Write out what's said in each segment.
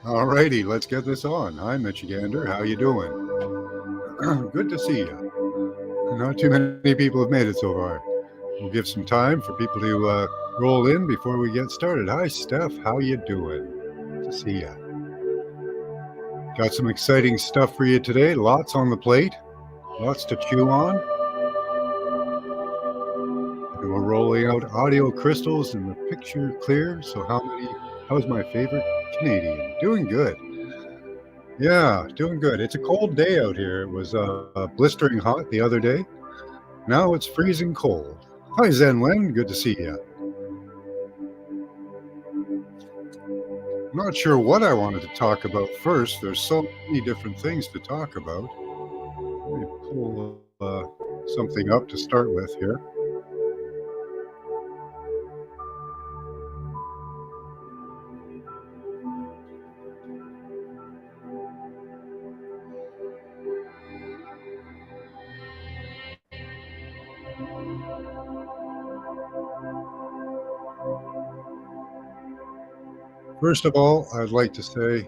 All righty, let's get this on. Hi, Michigander. How you doing? Good to see you. Not too many people have made it so far. We'll give some time for people to roll in before we get started. Hi, Steph. How you doing? Good to see you. Got some exciting stuff for you today. Lots on the plate. Lots to chew on. And we're rolling out audio crystals and the picture clear. So how's my favorite Canadian? Doing good. Yeah, doing good. It's a cold day out here. It was blistering hot the other day. Now it's freezing cold. Hi, Zen Wen. Good to see you. I'm not sure what I wanted to talk about first. There's so many different things to talk about. Let me pull something up to start with here. First of all, I'd like to say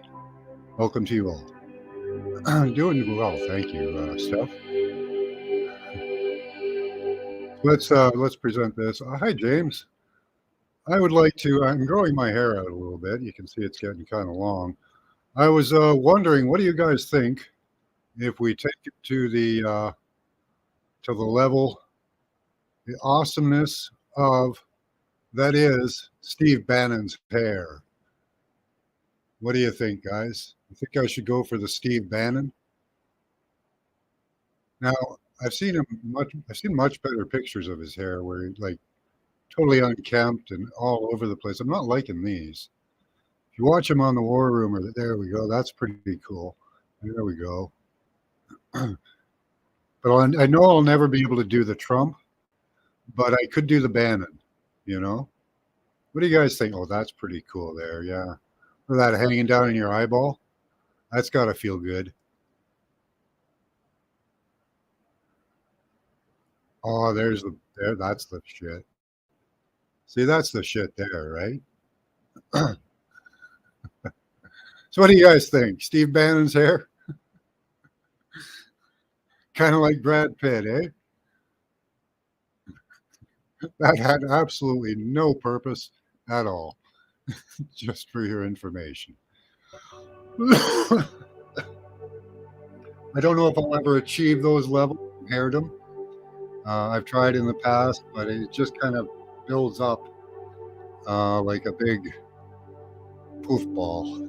welcome to you all. I'm doing well, thank you, Steph. Let's present this. Hi, James. I would like to. I'm growing my hair out a little bit. You can see it's getting kind of long. I was wondering, what do you guys think if we take it to the level, the awesomeness of that is Steve Bannon's hair? What do you think, guys? You think I should go for the Steve Bannon? Now, I've seen much better pictures of his hair where he, like, totally unkempt and all over the place. I'm not liking these. If you watch him on the War Room, there we go. That's pretty cool. There we go. But I know I'll never be able to do the Trump, but I could do the Bannon. You know, what do you guys think? Oh, that's pretty cool there. Yeah, with that hanging down in your eyeball, that's got to feel good. Oh, there. That's the shit. See, that's the shit there, right? So, what do you guys think? Steve Bannon's hair, kind of like Brad Pitt, eh? That had absolutely no purpose at all, just for your information. I don't know if I'll ever achieve those levels of hairdom. I've tried in the past, but it just kind of builds up like a big poof ball.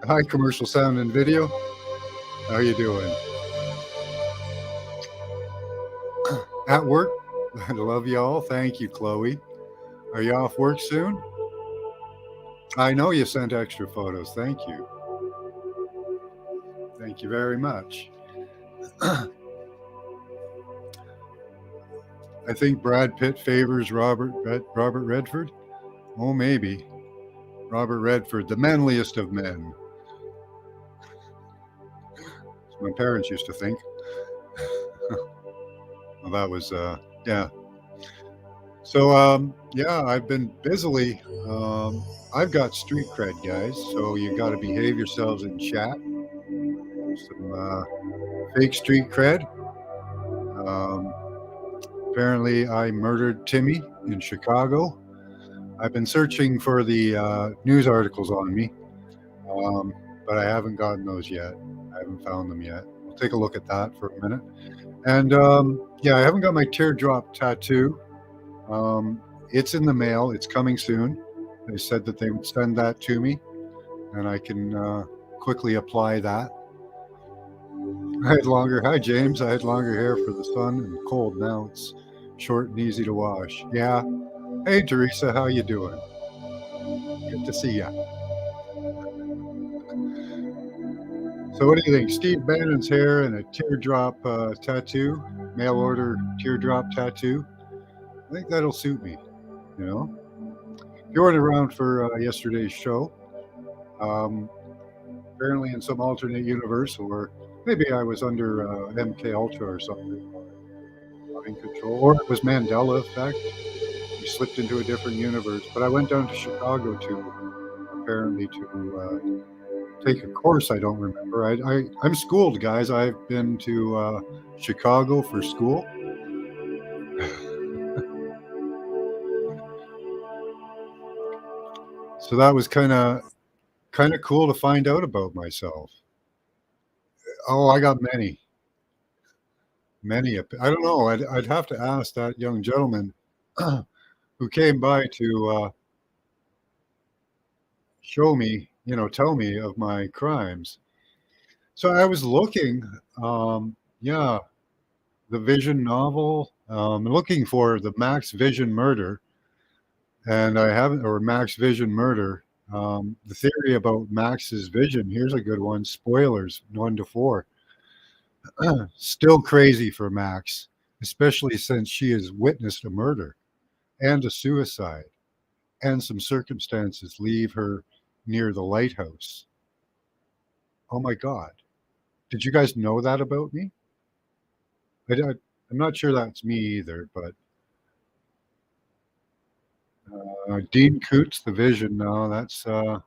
Hi, commercial sound and video. How you doing? At work? I love y'all. Thank you, Chloe. Are you off work soon? I know you sent extra photos. Thank you. Thank you very much. I think Brad Pitt favors Robert Redford. Oh, maybe. Robert Redford, the manliest of men. As my parents used to think. Well, that was, yeah. So, yeah, I've been busily. I've got street cred, guys. So you got to behave yourselves in chat. Some fake street cred. Apparently, I murdered Timmy in Chicago. I've been searching for the news articles on me, but I haven't gotten those yet. I haven't found them yet. We'll take a look at that for a minute. And yeah, I haven't got my teardrop tattoo. It's in the mail. It's coming soon. They said that they would send that to me, and I can quickly apply that. Hi, James. I had longer hair for the sun and cold. Now it's short and easy to wash. Yeah. Hey, Teresa, how you doing? Good to see ya. So what do you think? Steve Bannon's hair and a teardrop tattoo, mail order teardrop tattoo. I think that'll suit me, you know? If you weren't around for yesterday's show, apparently in some alternate universe, or maybe I was under MK Ultra or something, mind control, or it was Mandela effect. We slipped into a different universe. But I went down to Chicago to apparently to take a course I don't remember. I'm schooled, guys. I've been to Chicago for school. So that was kind of cool to find out about myself. Oh, I got many, many. I don't know. I'd have to ask that young gentleman who came by to show me, tell me of my crimes. So I was looking, yeah, the Vision novel, looking for the Max Vision murder, and I haven't, or Max Vision murder. The theory about Max's vision. Here's a good one. Spoilers 1 to 4. Still crazy for Max, especially since she has witnessed a murder and a suicide, and some circumstances leave her near the lighthouse. Oh my God. Did you guys know that about me? I'm not sure that's me either, but Dean Koontz, The Vision. No, that's. I'm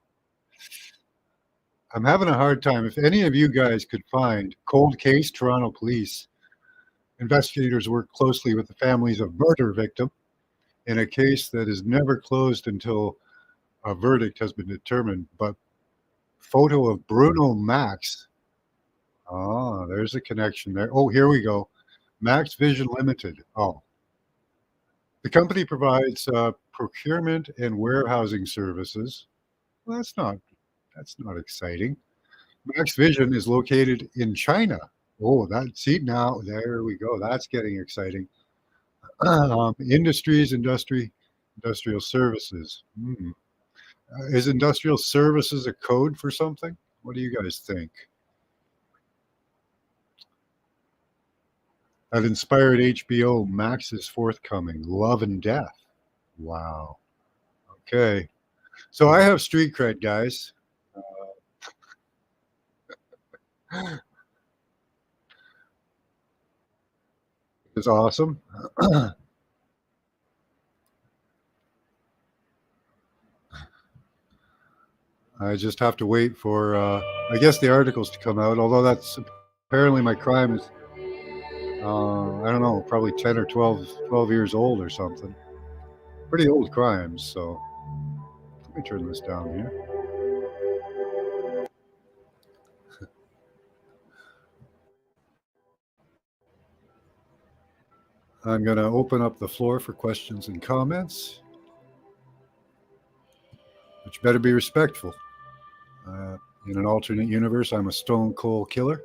having a hard time. If any of you guys could find Cold Case, Toronto Police, investigators work closely with the families of murder victim in a case that is never closed until a verdict has been determined. But photo of Bruno Max. Ah, there's a connection there. Oh, here we go. Max Vision Limited. Oh, the company provides procurement and warehousing services. Well, that's not exciting. Max Vision is located in China. Oh, that see now there we go. That's getting exciting. Industrial services. Is industrial services a code for something? What do you guys think? That inspired HBO Max is forthcoming. Love and Death. Wow. Okay. So I have street cred, guys. It's awesome. I just have to wait for, I guess, the articles to come out. Although that's apparently my crime is, I don't know, probably 10 or 12 years old or something. Pretty old crimes. So let me turn this down here. I'm going to open up the floor for questions and comments, but you better be respectful. In an alternate universe, I'm a stone cold killer.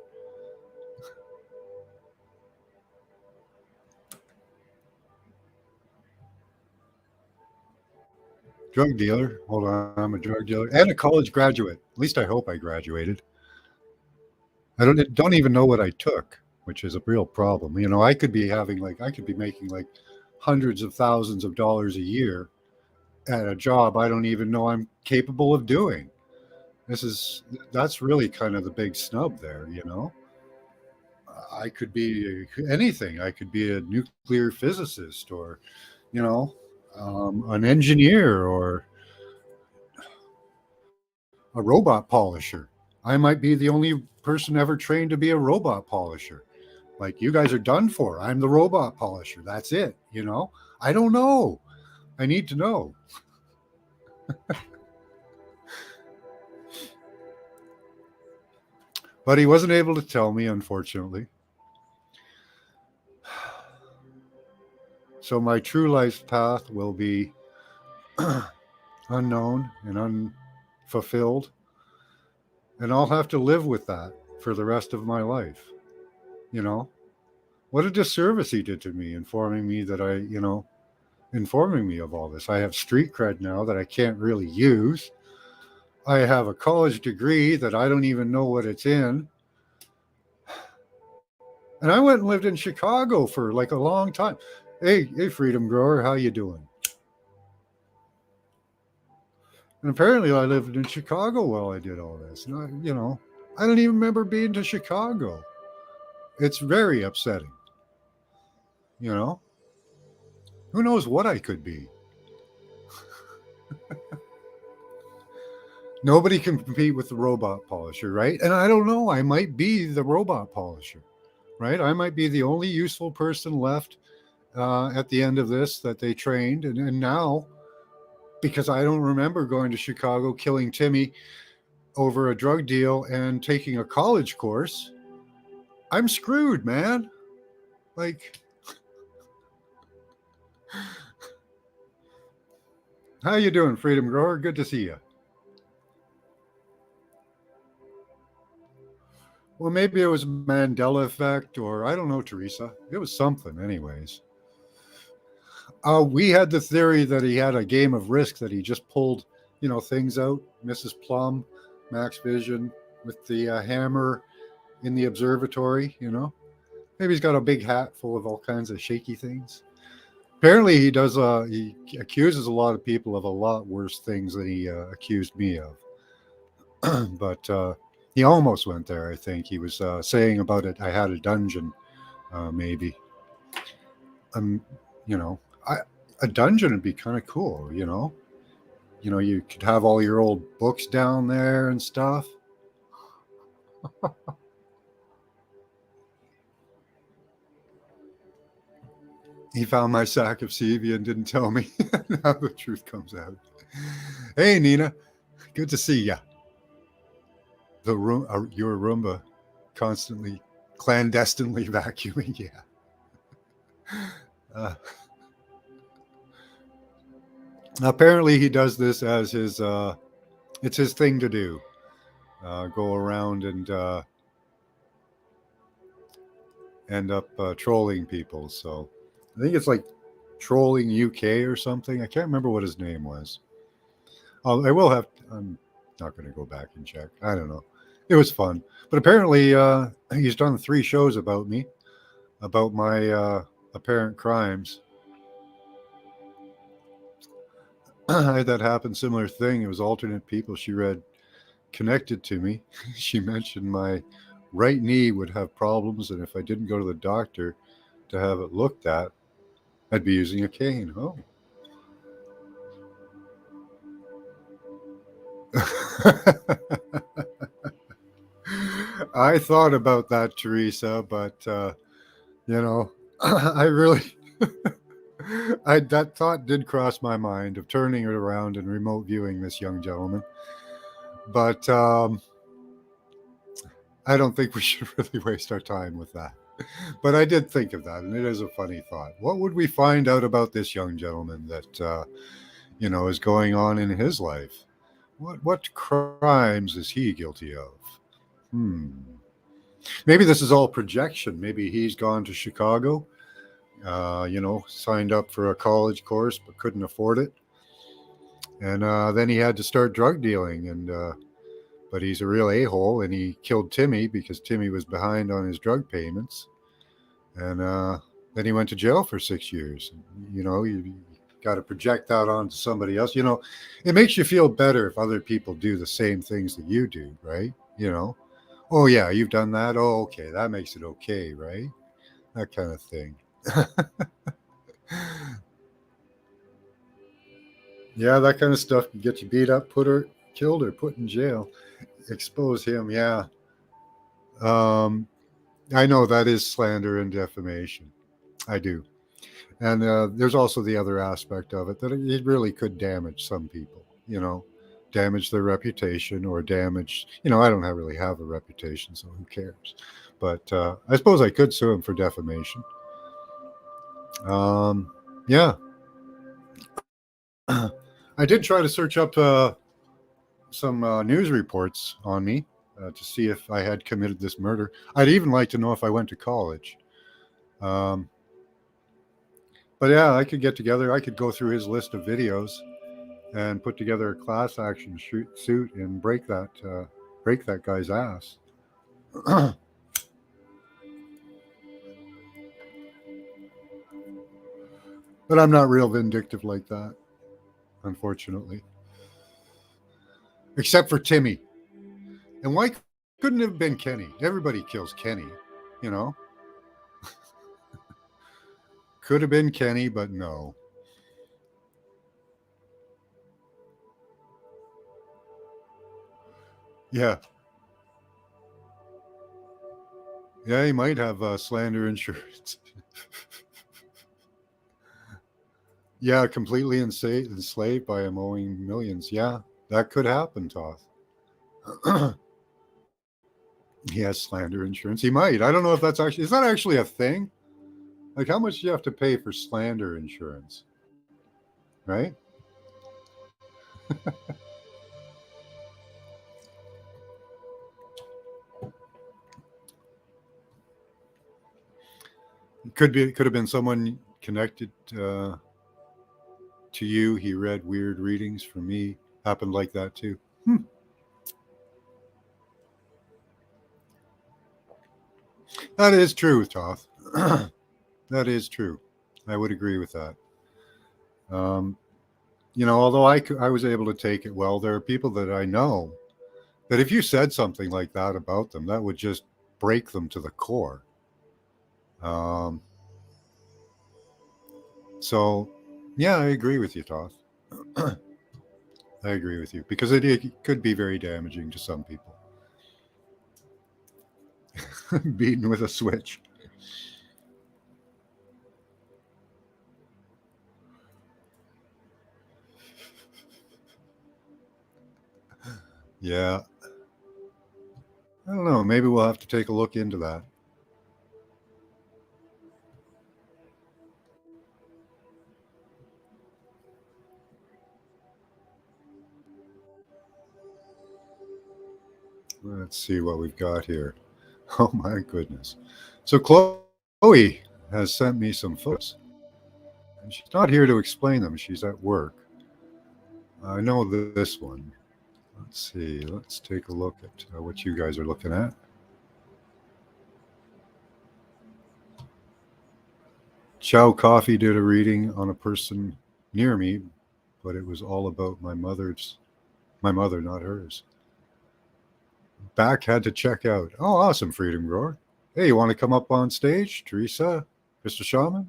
Drug dealer. Hold on, I'm a drug dealer and a college graduate. At least I hope I graduated. I don't even know what I took, which is a real problem. I could be making like hundreds of thousands of dollars a year at a job I don't even know I'm capable of doing. That's really kind of the big snub there. I could be anything. I could be a nuclear physicist or, you know, an engineer or a robot polisher. I might be the only person ever trained to be a robot polisher. Like, you guys are done for. I'm the robot polisher. That's it. I don't know. I need to know. But he wasn't able to tell me, unfortunately. So my true life path will be unknown and unfulfilled. And I'll have to live with that for the rest of my life. You know, what a disservice he did to me, informing me of all this. I have street cred now that I can't really use. I have a college degree that I don't even know what it's in. And I went and lived in Chicago for like a long time. Hey, Freedom Grower, how you doing? And apparently I lived in Chicago while I did all this. And I don't even remember being to Chicago. It's very upsetting. Who knows what I could be? Nobody can compete with the robot polisher, right? And I don't know, I might be the robot polisher, right? I might be the only useful person left at the end of this that they trained. And now, because I don't remember going to Chicago, killing Timmy over a drug deal and taking a college course, I'm screwed, man. Like, how you doing, Freedom Grower? Good to see you. Well, maybe it was Mandela effect, or I don't know, Teresa. It was something, anyways. We had the theory that he had a game of Risk, that he just pulled, things out. Mrs. Plum, Max Vision, with the hammer in the observatory. Maybe he's got a big hat full of all kinds of shaky things. Apparently, he does. He accuses a lot of people of a lot worse things than he accused me of. But he almost went there. I think he was saying about it. I had a dungeon, maybe. Um, you know, I, a dungeon would be kind of cool. You could have all your old books down there and stuff. He found my sack of Sevia and didn't tell me. Now the truth comes out. Hey, Nina, good to see ya. The room, your Roomba, constantly, clandestinely vacuuming. Yeah. Apparently, he does this as his. It's his thing to do. Go around and end up trolling people. So I think it's like Trolling UK or something. I can't remember what his name was. I will have. I'm not going to go back and check. I don't know. It was fun, but apparently he's done 3 shows about me, about my apparent crimes. I had that happen. Similar thing. It was alternate people she read connected to me. She mentioned my right knee would have problems, and if I didn't go to the doctor to have it looked at, I'd be using a cane. Oh. I thought about that, Teresa, but I really, that thought did cross my mind of turning it around and remote viewing this young gentleman, but I don't think we should really waste our time with that. But I did think of that, and it is a funny thought. What would we find out about this young gentleman that is going on in his life? What crimes is he guilty of? Hmm. Maybe this is all projection. Maybe he's gone to Chicago, signed up for a college course but couldn't afford it, and then he had to start drug dealing. And but he's a real a-hole, and he killed Timmy because Timmy was behind on his drug payments, and then he went to jail for 6 years. You got to project that onto somebody else. It makes you feel better if other people do the same things that you do, right? Oh yeah, you've done that. Oh, okay, that makes it okay, right? That kind of thing. Yeah, that kind of stuff can get you beat up, killed, or put in jail. Expose him, yeah. I know that is slander and defamation. I do. And there's also the other aspect of it, that it really could damage some people, damage their reputation, or damage, I don't really have a reputation, so who cares? But I suppose I could sue him for defamation. Yeah. I did try to search up some news reports on me to see if I had committed this murder. I'd even like to know if I went to college. But yeah, I could go through his list of videos and put together a class action suit and break that guy's ass. But I'm not real vindictive like that, unfortunately. Except for Timmy. And why couldn't it have been Kenny? Everybody kills Kenny, you know? Could have been Kenny, but no. Yeah. Yeah, he might have slander insurance. Yeah, completely enslaved by him owing millions. Yeah, that could happen, Toth. He has slander insurance. He might. I don't know if that's actually, is that actually a thing? Like, how much do you have to pay for slander insurance? Right? Could have been someone connected to you. He read weird readings for me. Happened like that too. That is true, Toth. That is true. I would agree with that. Um, although I was able to take it well, there are people that I know that if you said something like that about them, that would just break them to the core. Um, so, yeah, I agree with you, Toth. I agree with you because it could be very damaging to some people. Beaten with a switch. Yeah. I don't know. Maybe we'll have to take a look into that. Let's see what we've got here. Oh my goodness. So Chloe has sent me some photos. And she's not here to explain them. She's at work. I know this one. Let's see. Let's take a look at what you guys are looking at. Chow Coffee did a reading on a person near me, but it was all about my mother, not hers. Back had to check out. Oh, awesome, Freedom Grower. Hey, you want to come up on stage? Teresa, Mr. Shaman?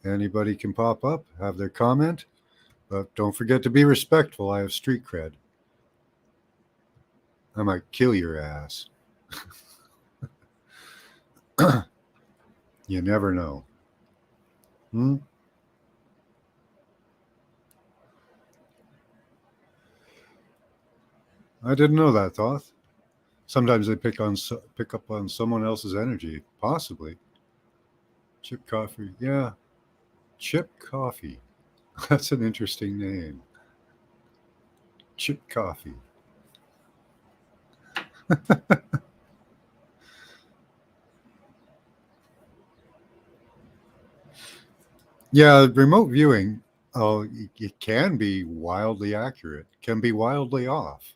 Anybody can pop up, have their comment, but don't forget to be respectful. I have street cred. I might kill your ass. You never know. I didn't know that, Thoth. Sometimes they pick up on someone else's energy, possibly. Chip Coffee, yeah. Chip Coffee. That's an interesting name. Chip Coffee. Yeah, remote viewing, it can be wildly accurate, can be wildly off,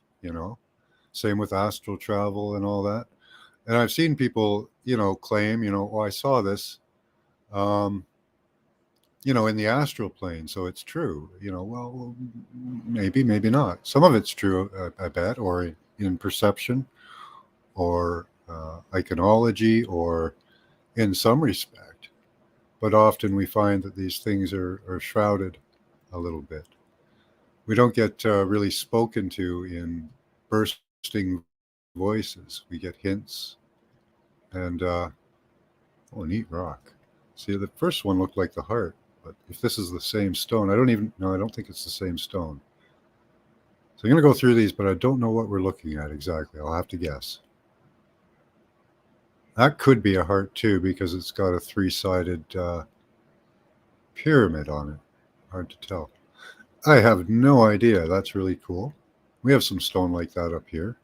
Same with astral travel and all that. And I've seen people, claim, oh, I saw this, um, in the astral plane, so it's true. Well, maybe not. Some of it's true, I bet, or in perception, or iconology, or in some respect. But often we find that these things are shrouded a little bit. We don't get really spoken to in bursting voices. We get hints and, neat rock. See, the first one looked like the heart, but if this is the same stone, I don't think it's the same stone. So I'm going to go through these, but I don't know what we're looking at exactly. I'll have to guess. That could be a heart too, because it's got a three-sided pyramid on it. Hard to tell. I have no idea. That's really cool. We have some stone like that up here.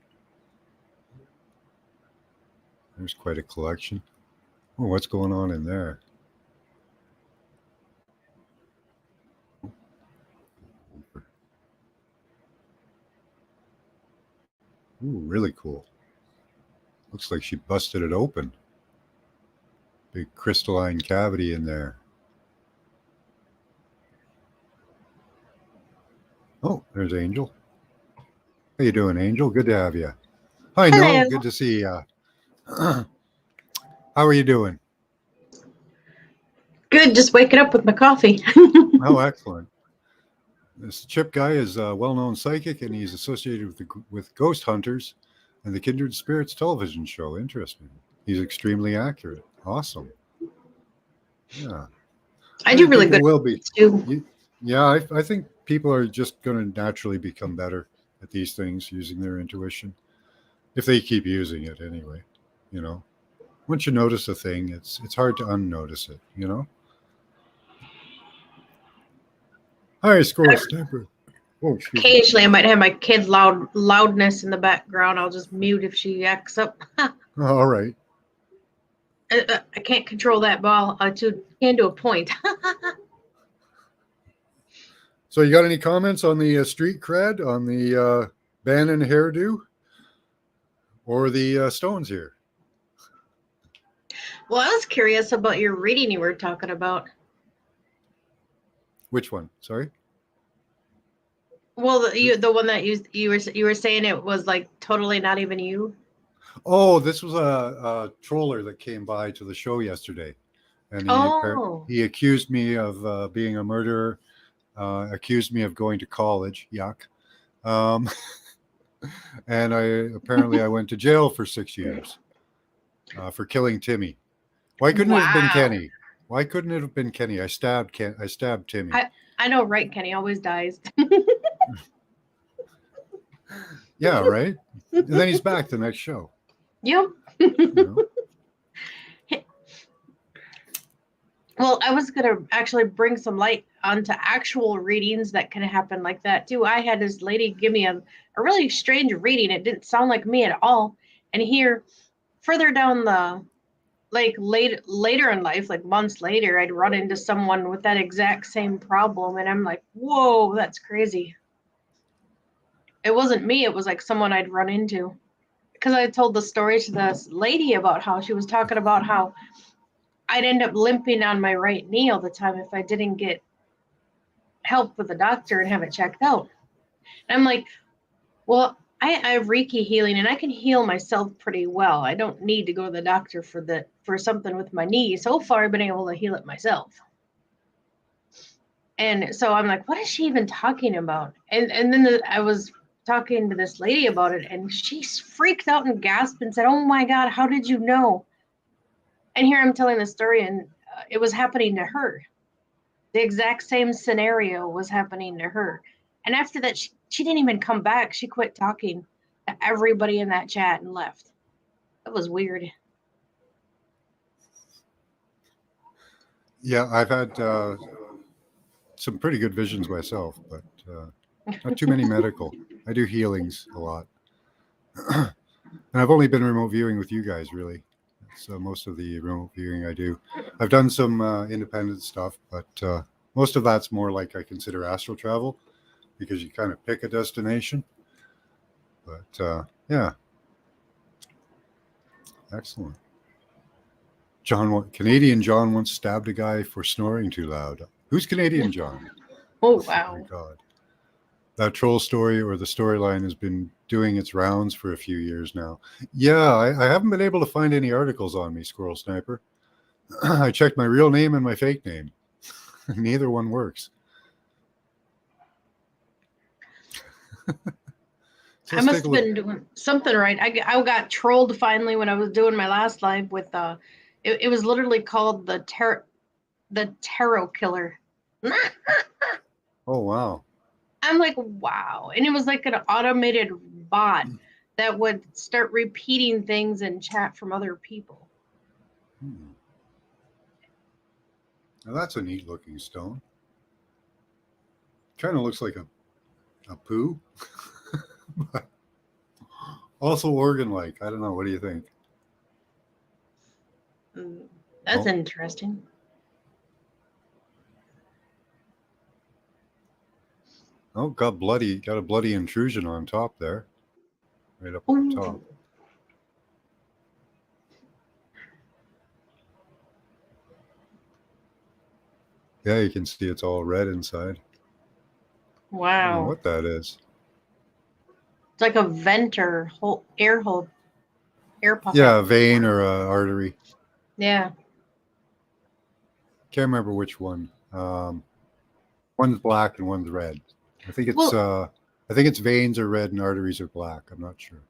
There's quite a collection. Oh, what's going on in there? Ooh, really cool. Looks like she busted it open. Big crystalline cavity in there. Oh, there's Angel. How you doing, Angel? Good to have you. Hi, Hello. No. Good to see you. How are you doing? Good, just waking up with my coffee. Oh, excellent. This Chip guy is a well-known psychic, and he's associated with ghost hunters And the Kindred Spirits television show. Interesting. He's extremely accurate. Awesome. Yeah. I do really people good will be. too. Yeah, I think people are just going to naturally become better at these things using their intuition. If they keep using it anyway, you know. Once you notice a thing, it's hard to unnotice it, you know? Hi, Squirrel Sniper. Oh, excuse me. Occasionally, I might have my kid loudness in the background. I'll just mute if she acts up. All right. I can't control that ball can to a point. So you got any comments on the street cred, on the Bannon hairdo, or the stones here? Well, I was curious about your reading you were talking about. Which one? Sorry. Well, the one that you were saying it was like totally not even you. Oh, this was a troller that came by to the show yesterday, and he accused me of being a murderer, accused me of going to college. Yuck. And I went to jail for 6 years for killing Timmy. Why couldn't it have been Kenny? Why couldn't it have been Kenny? I stabbed Timmy. I know, right? Kenny always dies. Yeah, right. And then he's back the next show. Yep. You know? Well, I was going to actually bring some light onto actual readings that can happen like that too. I had this lady give me a really strange reading. It didn't sound like me at all. And here, further down the, like later in life, like months later, I'd run into someone with that exact same problem. And I'm like, whoa, that's crazy. It wasn't me. It was like someone I'd run into. Because I told the story to this lady about how she was talking about how I'd end up limping on my right knee all the time if I didn't get help with the doctor and have it checked out. And I'm like, well, I have Reiki healing and I can heal myself pretty well. I don't need to go to the doctor for something with my knee. So far, I've been able to heal it myself. And so I'm like, what is she even talking about? And then I was talking to this lady about it, and she freaked out and gasped and said, oh my God, how did you know? And here I'm telling the story, and it was happening to her. The exact same scenario was happening to her. And after that, she didn't even come back. She quit talking to everybody in that chat and left. That was weird. Yeah, I've had some pretty good visions myself, but not too many medical. I do healings a lot. And I've only been remote viewing with you guys, really. So most of the remote viewing I do. I've done some independent stuff, but most of that's more like I consider astral travel because you kind of pick a destination. But yeah. Excellent. Canadian John once stabbed a guy for snoring too loud. Who's Canadian John? Oh, wow. Oh, my God. That troll story or the storyline has been doing its rounds for a few years now. Yeah, I haven't been able to find any articles on me, Squirrel Sniper. I checked my real name and my fake name. Neither one works. I must have been doing something right. I got trolled finally when I was doing my last live with it was literally called the Tarot Killer. Oh, wow. I'm like, wow. And it was like an automated bot that would start repeating things in chat from other people. Now that's a neat looking stone. Kind of looks like a poo. But also organ-like. I don't know. What do you think? That's interesting. Oh, got a bloody intrusion on top there. Right up on top. Yeah, you can see it's all red inside. Wow. I don't know what that is. It's like a vent or air hole. Air pocket. Yeah, a vein or a artery. Yeah. Can't remember which one. One's black and one's red. I think it's veins are red and arteries are black. I'm not sure.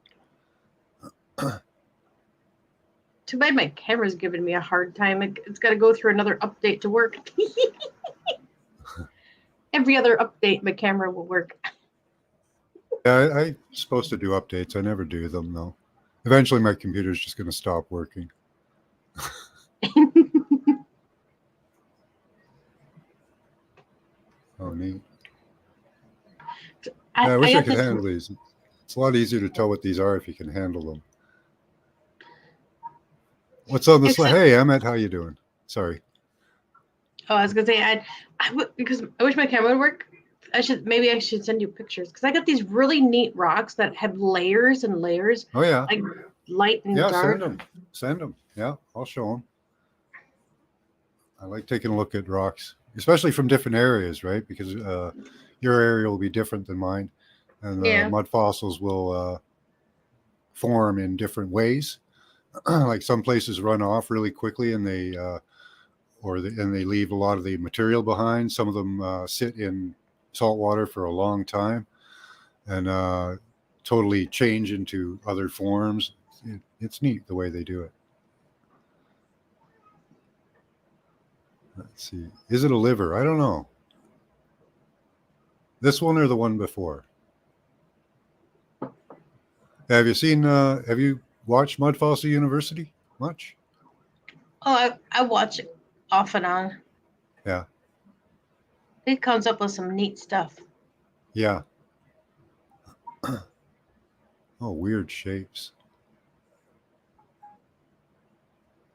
Too bad my camera's giving me a hard time. It's got to go through another update to work. Every other update, my camera will work. Yeah, I'm supposed to do updates. I never do them though. Eventually, my computer's just going to stop working. Oh, neat. Yeah, I wish I got could this. handle these. It's a lot easier to tell what these are if you can handle them. What's on this? Except- Hey, Emmett, how you doing? Sorry. Oh, I was gonna say because I wish my camera would work. Maybe I should send you pictures because I got these really neat rocks that have layers and layers, Oh yeah, like light and yeah. dark. Send them. Yeah, I'll show them. I like taking a look at rocks, especially from different areas, right? Because your area will be different than mine, and Yeah. mud fossils will form in different ways. Like some places run off really quickly, and they leave a lot of the material behind. Some of them sit in salt water for a long time, and totally change into other forms. It's neat the way they do it. Let's see. Is it a liver? I don't know. This one or the one before? Have you seen? Have you watched Mud Fossil University much? Oh, I watch it off and on. Yeah. It comes up with some neat stuff. Yeah. Oh, weird shapes.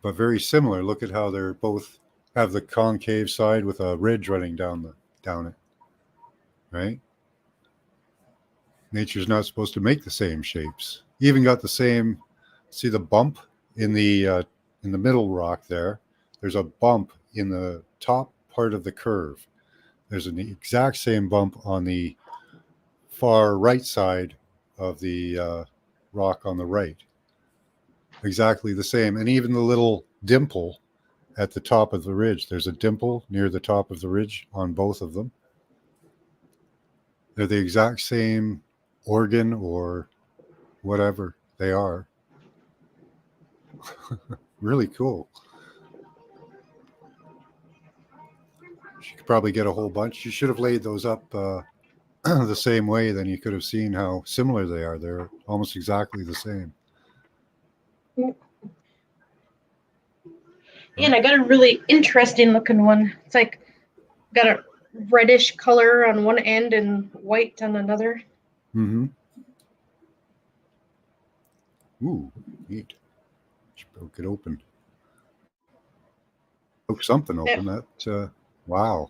But very similar. Look at how they're both have the concave side with a ridge running down it. Right? Nature's not supposed to make the same shapes. Even got the same. See the bump in the middle rock there. There's a bump in the top part of the curve. There's an exact same bump on the far right side of the rock on the right. Exactly the same. And even the little dimple at the top of the ridge, there's a dimple near the top of the ridge on both of them. They're the exact same organ or whatever they are. Really cool. You could probably get a whole bunch. You should have laid those up the same way, then you could have seen how similar they are. They're almost exactly the same. And I got a really interesting looking one. It's like got a reddish color on one end and white on another. Mm-hmm. Ooh, neat. Just broke it open. Broke something open. That wow.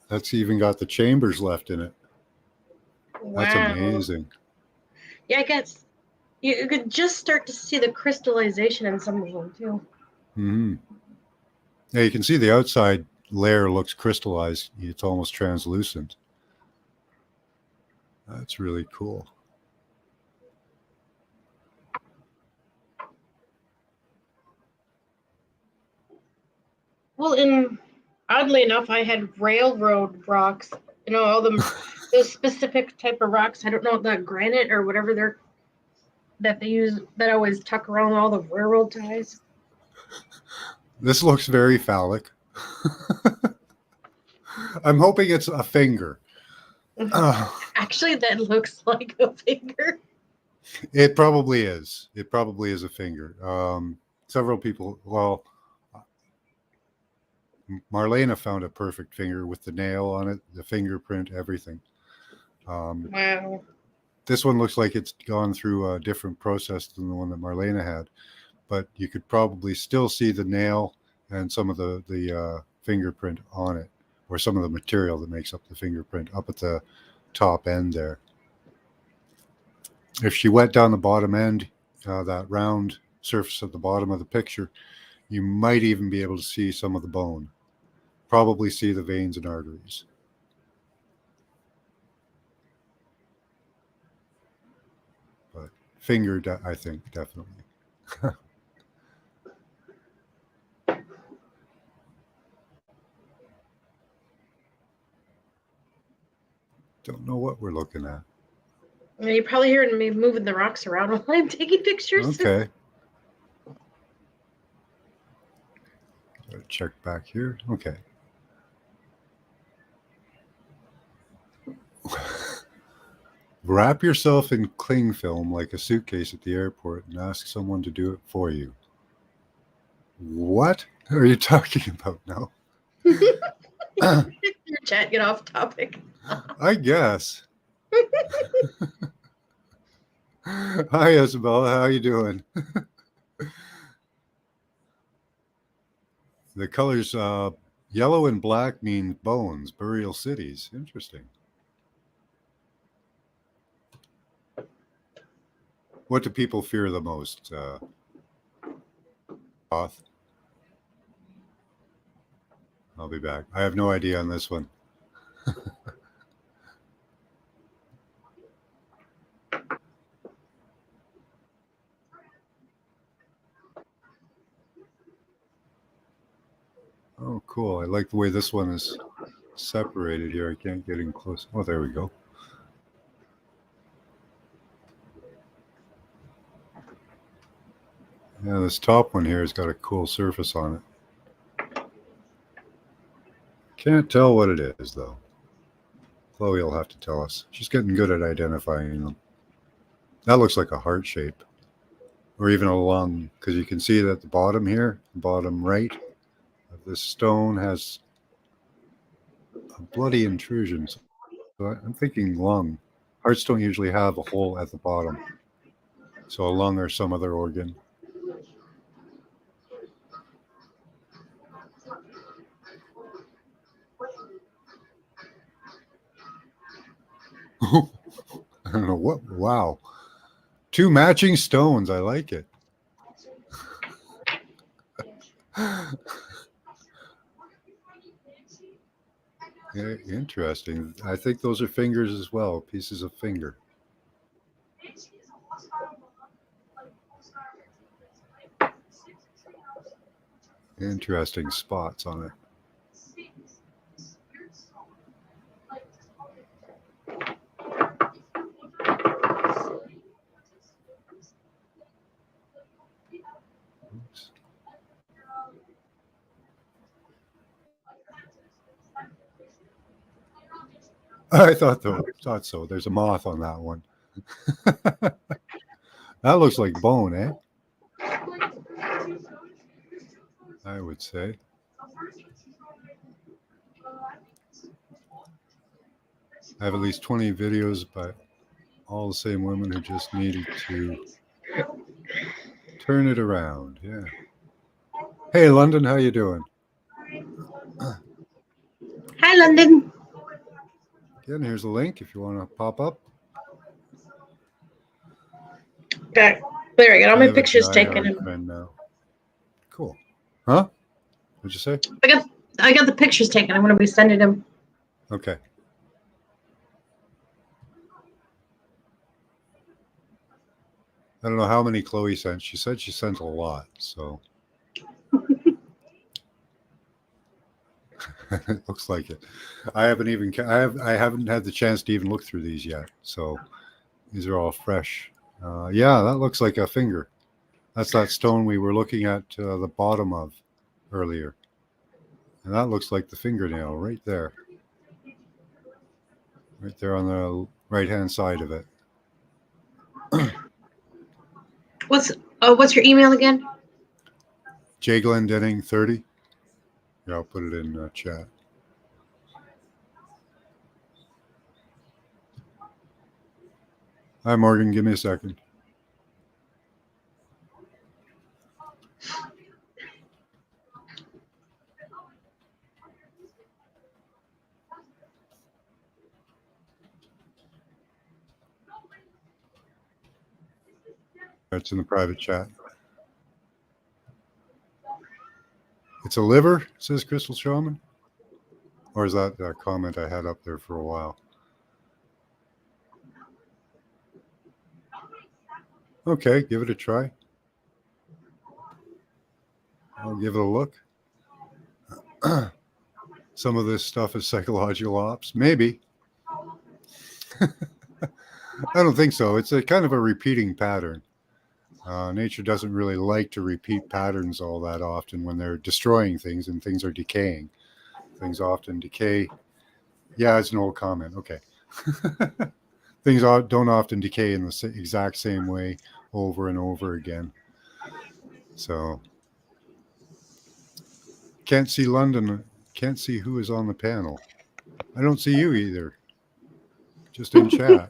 That's even got the chambers left in it. Wow. That's amazing. Yeah, I guess you could just start to see the crystallization in some of them too. Mm-hmm. Yeah, you can see the outside layer looks crystallized. It's almost translucent. That's really cool. Well, oddly enough, I had railroad rocks. You know, all them those specific type of rocks. I don't know, the granite or whatever that they use that always tuck around all the railroad ties. This looks very phallic. I'm hoping it's a finger. Actually, that looks like a finger. It probably is. It probably is a finger. Several people, well, Marlena found a perfect finger with the nail on it, the fingerprint, everything. Wow. This one looks like it's gone through a different process than the one that Marlena had, but you could probably still see the nail and some of the fingerprint on it, or some of the material that makes up the fingerprint up at the top end there. If she went down the bottom end, that round surface at the bottom of the picture, you might even be able to see some of the bone. Probably see the veins and arteries. But finger, I think, definitely. Don't know what we're looking at. You're probably hearing me moving the rocks around while I'm taking pictures. Okay. Gotta check back here. Okay. Wrap yourself in cling film like a suitcase at the airport and ask someone to do it for you. What are you talking about now? Your chat, get off topic. I guess. Hi, Isabella. How you doing? The colors yellow and black mean bones, burial cities. Interesting. What do people fear the most? Moth. I'll be back. I have no idea on this one. Oh, cool. I like the way this one is separated here. I can't get in close. Oh, there we go. Yeah, this top one here has got a cool surface on it. Can't tell what it is, though. Chloe will have to tell us. She's getting good at identifying them. That looks like a heart shape, or even a lung, because you can see that the bottom here, bottom right of this stone has a bloody intrusion. So I'm thinking lung. Hearts don't usually have a hole at the bottom, so a lung or some other organ. I don't know what. Wow. 2 matching stones. I like it. Yeah, interesting. I think those are fingers as well, pieces of finger. Interesting spots on it. Oops. I thought so. There's a moth on that one. That looks like bone, eh? I would say. I have at least 20 videos by all the same women who just needed to turn it around. Yeah. Hey, London, how you doing? Hi, London. Again, here's a link if you want to pop up. Okay. There, I got all I my have a pictures diehard taken. friend now. Cool. Huh? What'd you say? I got the pictures taken. I'm going to be sending them. Okay. I don't know how many Chloe sent. She said she sent a lot, so it looks like it. I haven't had the chance to even look through these yet, so these are all fresh. Yeah, that looks like a finger. That's that stone we were looking at the bottom of earlier, and that looks like the fingernail right there on the right-hand side of it. What's your email again? J. Glendenning 30. Yeah, I'll put it in chat. Hi, Morgan. Give me a second. It's in the private chat. It's a liver, says Crystal Shaman. Or is that a comment I had up there for a while? Okay, give it a try. I'll give it a look. Some of this stuff is psychological ops. Maybe. I don't think so. It's a kind of a repeating pattern. Nature doesn't really like to repeat patterns all that often when they're destroying things and things are decaying. Things often decay. Yeah, it's an old comment. Okay. Things don't often decay in the exact same way over and over again. So, can't see London. Can't see who is on the panel. I don't see you either. Just in chat.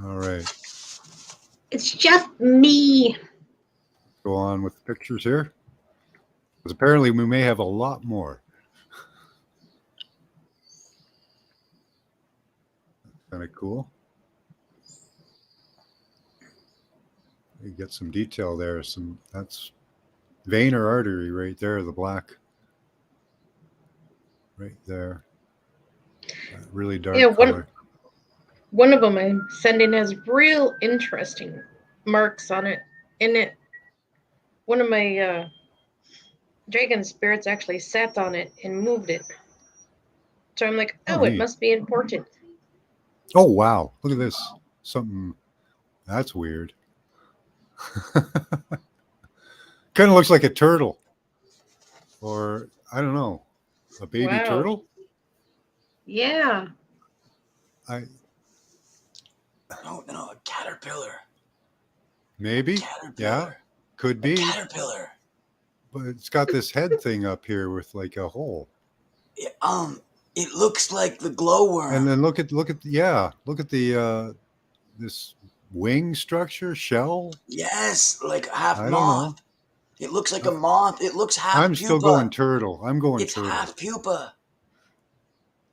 All right. It's just me. Go on with the pictures here. Because apparently we may have a lot more. Kind of cool. You get some detail there. That's vein or artery right there, the black. Right there. That really dark color. One of them I'm sending has real interesting marks on it. One of my dragon spirits actually sat on it and moved it. So I'm like, oh, it must be important. Oh, wow. Look at this. Something that's weird. Kind of looks like a turtle. Or, I don't know, a baby turtle? Yeah. No, a caterpillar. Maybe. Caterpillar. Yeah, could be. A caterpillar. But it's got this head thing up here with like a hole. It looks like the glowworm. And then look at the this wing structure, shell. Yes, like half I moth. don't know. It looks like a moth. It looks half I'm pupa. still going turtle. I'm going it's turtle. It's half pupa.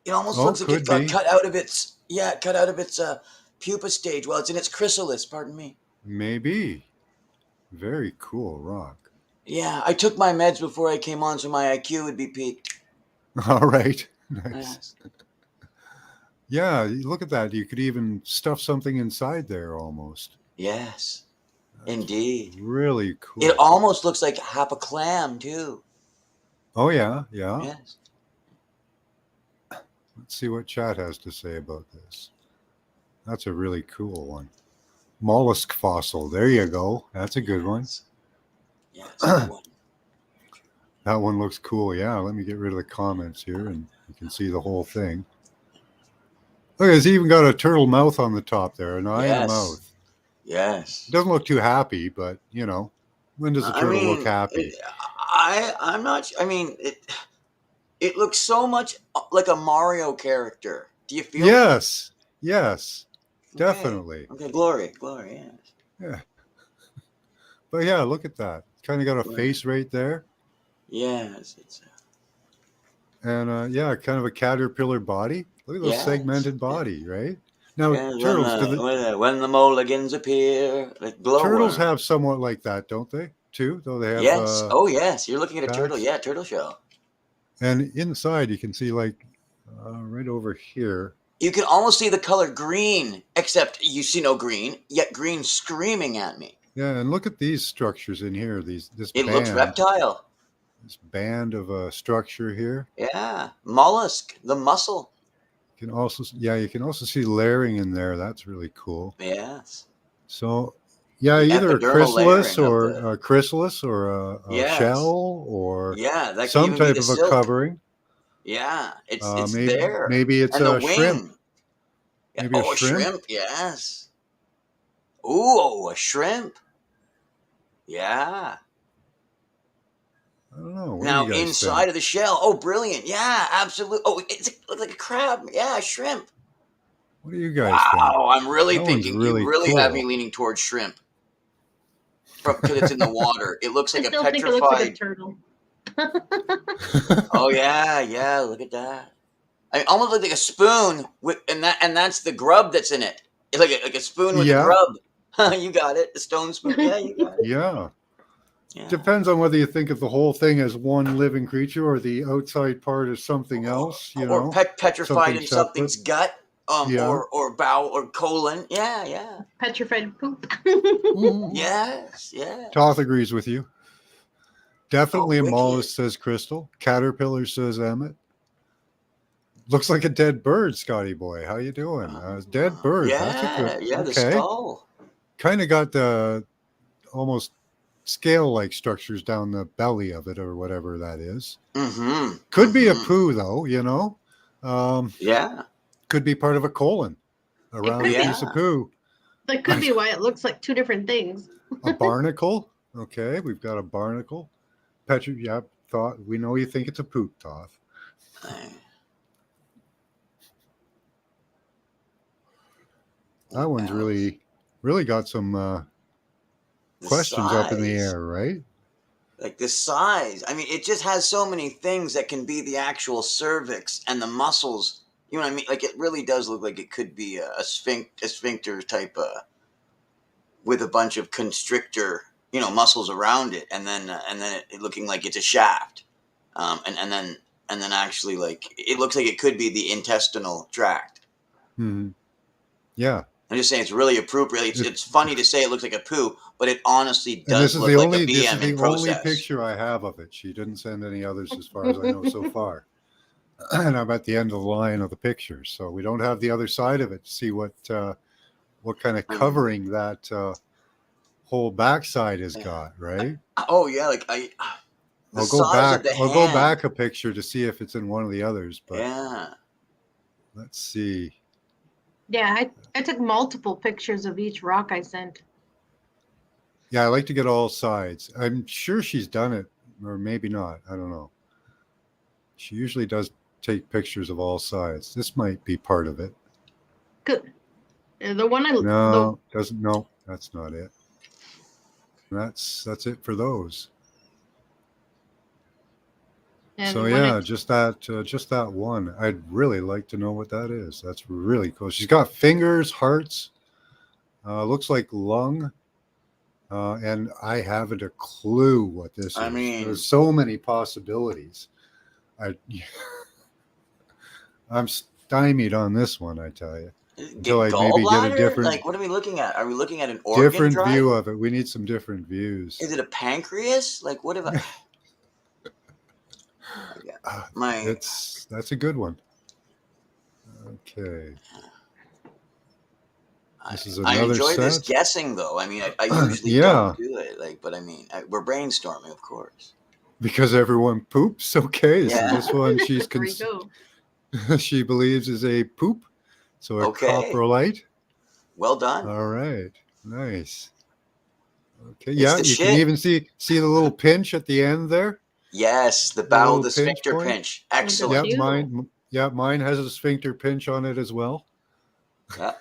It almost looks like it got cut out of its pupa stage while it's in its chrysalis, pardon me. Maybe. Very cool rock. Yeah, I took my meds before I came on so my IQ would be peaked. All right. Nice. Yes. Yeah, look at that. You could even stuff something inside there almost. Yes. Indeed. Really cool. It almost looks like half a clam too. Oh yeah. Yes. Let's see what chat has to say about this. That's a really cool one. Mollusk fossil. There you go. That's a good one. Yes. Good one. That one looks cool. Yeah. Let me get rid of the comments here, and you can see the whole thing. Look, it's even got a turtle mouth on the top there, an eye and a mouth. Yes. It doesn't look too happy, but you know, when does a turtle look happy? I'm not. I mean, it looks so much like a Mario character. Do you feel? Yes. Yes. Okay. Definitely. Okay. Glory. Yes. Yeah. But yeah, look at that. Kind of got a face right there. Yes. It's. And kind of a caterpillar body. Look at those segmented body, right? Now, turtles. When the mulligans appear, like turtles have somewhat like that, don't they? Too, though they have. Yes. Yes. You're looking at a turtle. Yeah, turtle shell. And inside, you can see like right over here. You can almost see the color green, except you see no green. Yet green screaming at me. Yeah, and look at these structures in here. It looks reptile. This band of structure here. Yeah, mollusk, the mussel. You can also see layering in there. That's really cool. Yes. So, yeah, either a chrysalis or a shell or that some type of a covering. Yeah, it's there. Maybe it's a shrimp. Maybe a shrimp. Yes. Ooh, a shrimp. Yeah. I don't know. Now inside of the shell. Oh, brilliant! Yeah, absolutely. Oh, it looks like a crab. Yeah, a shrimp. What do you guys think? Wow, I'm really thinking. You really have me leaning towards shrimp because it's in the water. It looks like a petrified. Think it looks like a turtle. Oh yeah. Look at that. I mean, almost like a spoon and that's the grub that's in it. It's like a spoon with a grub. You got it. The stone spoon. Yeah, you got it. Yeah. Depends on whether you think of the whole thing as one living creature or the outside part is something else, or petrified in something's gut, or bowel or colon. Yeah. Petrified poop. Yes. Toth agrees with you. Definitely a wicked. mollusk, says Crystal. Caterpillar, says Emmett. Looks like a dead bird, Scotty boy. How you doing? Dead bird. That's a good. Yeah, the Okay. skull. Kind of got the almost scale-like structures down the belly of it, or whatever that is. Mm-hmm. Could be a poo, though. Yeah. Could be part of a colon, a round could be. piece of poo. That could be why it looks like two different things. A barnacle. Okay, we've got a barnacle. Petra, yeah, thought we know you think it's a poop, Toth. That one's really got some questions up in the air, right? Like the size. I mean, it just has so many things that can be the actual cervix and the muscles. You know what I mean? Like it really does look like it could be a sphincter type with a bunch of constrictor, muscles around it, and then it looking like it's a shaft, and then actually like it looks like it could be the intestinal tract. Hmm. Yeah. I'm just saying it's really appropriate. It's funny to say it looks like a poo, but it honestly And does look like a BM this is the in process. only picture I have of it. She didn't send any others as far as I know so far. And I'm at the end of the line of the pictures, so we don't have the other side of it to see what kind of covering that whole backside has got, right? Oh yeah, like I'll go back. I'll go back a picture to see if it's in one of the others. But yeah, let's see. Yeah, I took multiple pictures of each rock I sent. Yeah, I like to get all sides. I'm sure she's done it, or maybe not. I don't know. She usually does take pictures of all sides. This might be part of it. Good. The one doesn't. No, that's not it. That's it for those. So yeah, just that one. I'd really like to know what that is. That's really cool. She's got fingers, hearts. Looks like lung. And I haven't a clue what this is. There's so many possibilities. I'm stymied on this one, I tell you. Until I maybe get a different. Like, what are we looking at? Are we looking at an organ? Different view of it. We need some different views. Is it a pancreas? Like, what if I? That's a good one. Okay. This is another I enjoy set. this guessing, though. I mean, I usually don't do it. Like, but I mean, we're brainstorming, of course. Because everyone poops. Okay. Yeah. So this one she believes is a poop. So a coprolite. Well done. All right. Nice. Okay. Yeah, you can even see the little pinch at the end there. Yes, the bow of the sphincter pinch. Excellent. Mine has a sphincter pinch on it as well. Yeah.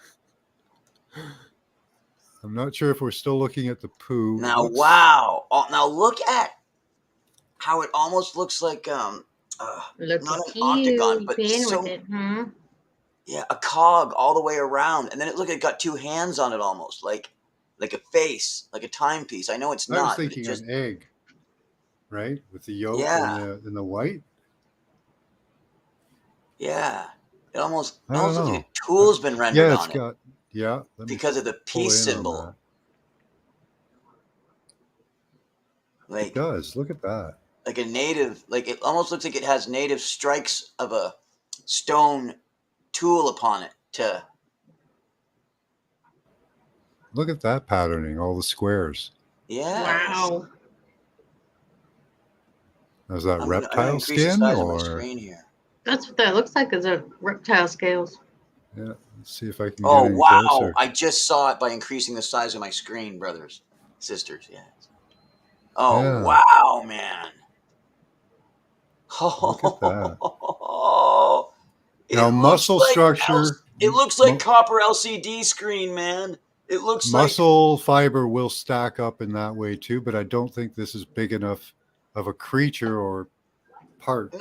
I'm not sure if we're still looking at the poo. Now, wow. Now look at how it almost looks like not an octagon, but yeah, a cog all the way around, and then it got two hands on it, almost like a face, like a timepiece. I know it's not. I was thinking an egg, right, with the yolk and the white. Yeah, it almost looks like a tool's been rendered on it. Yeah, because of the peace symbol. Like it does. Look at that. Like a native, like it almost looks like it has native strikes of a stone tool upon it. Look at that patterning, all the squares. Yeah. Wow. Is that reptile skin or? That's what that looks like. Is a reptile scales. Yeah. Let's see if I can. Oh get wow! closer. I just saw it by increasing the size of my screen, brothers, sisters. Yes. Oh yeah. Wow, man! Look at that. Now muscle structure. It looks like copper LCD screen, man. It looks muscle fiber will stack up in that way too, but I don't think this is big enough of a creature or part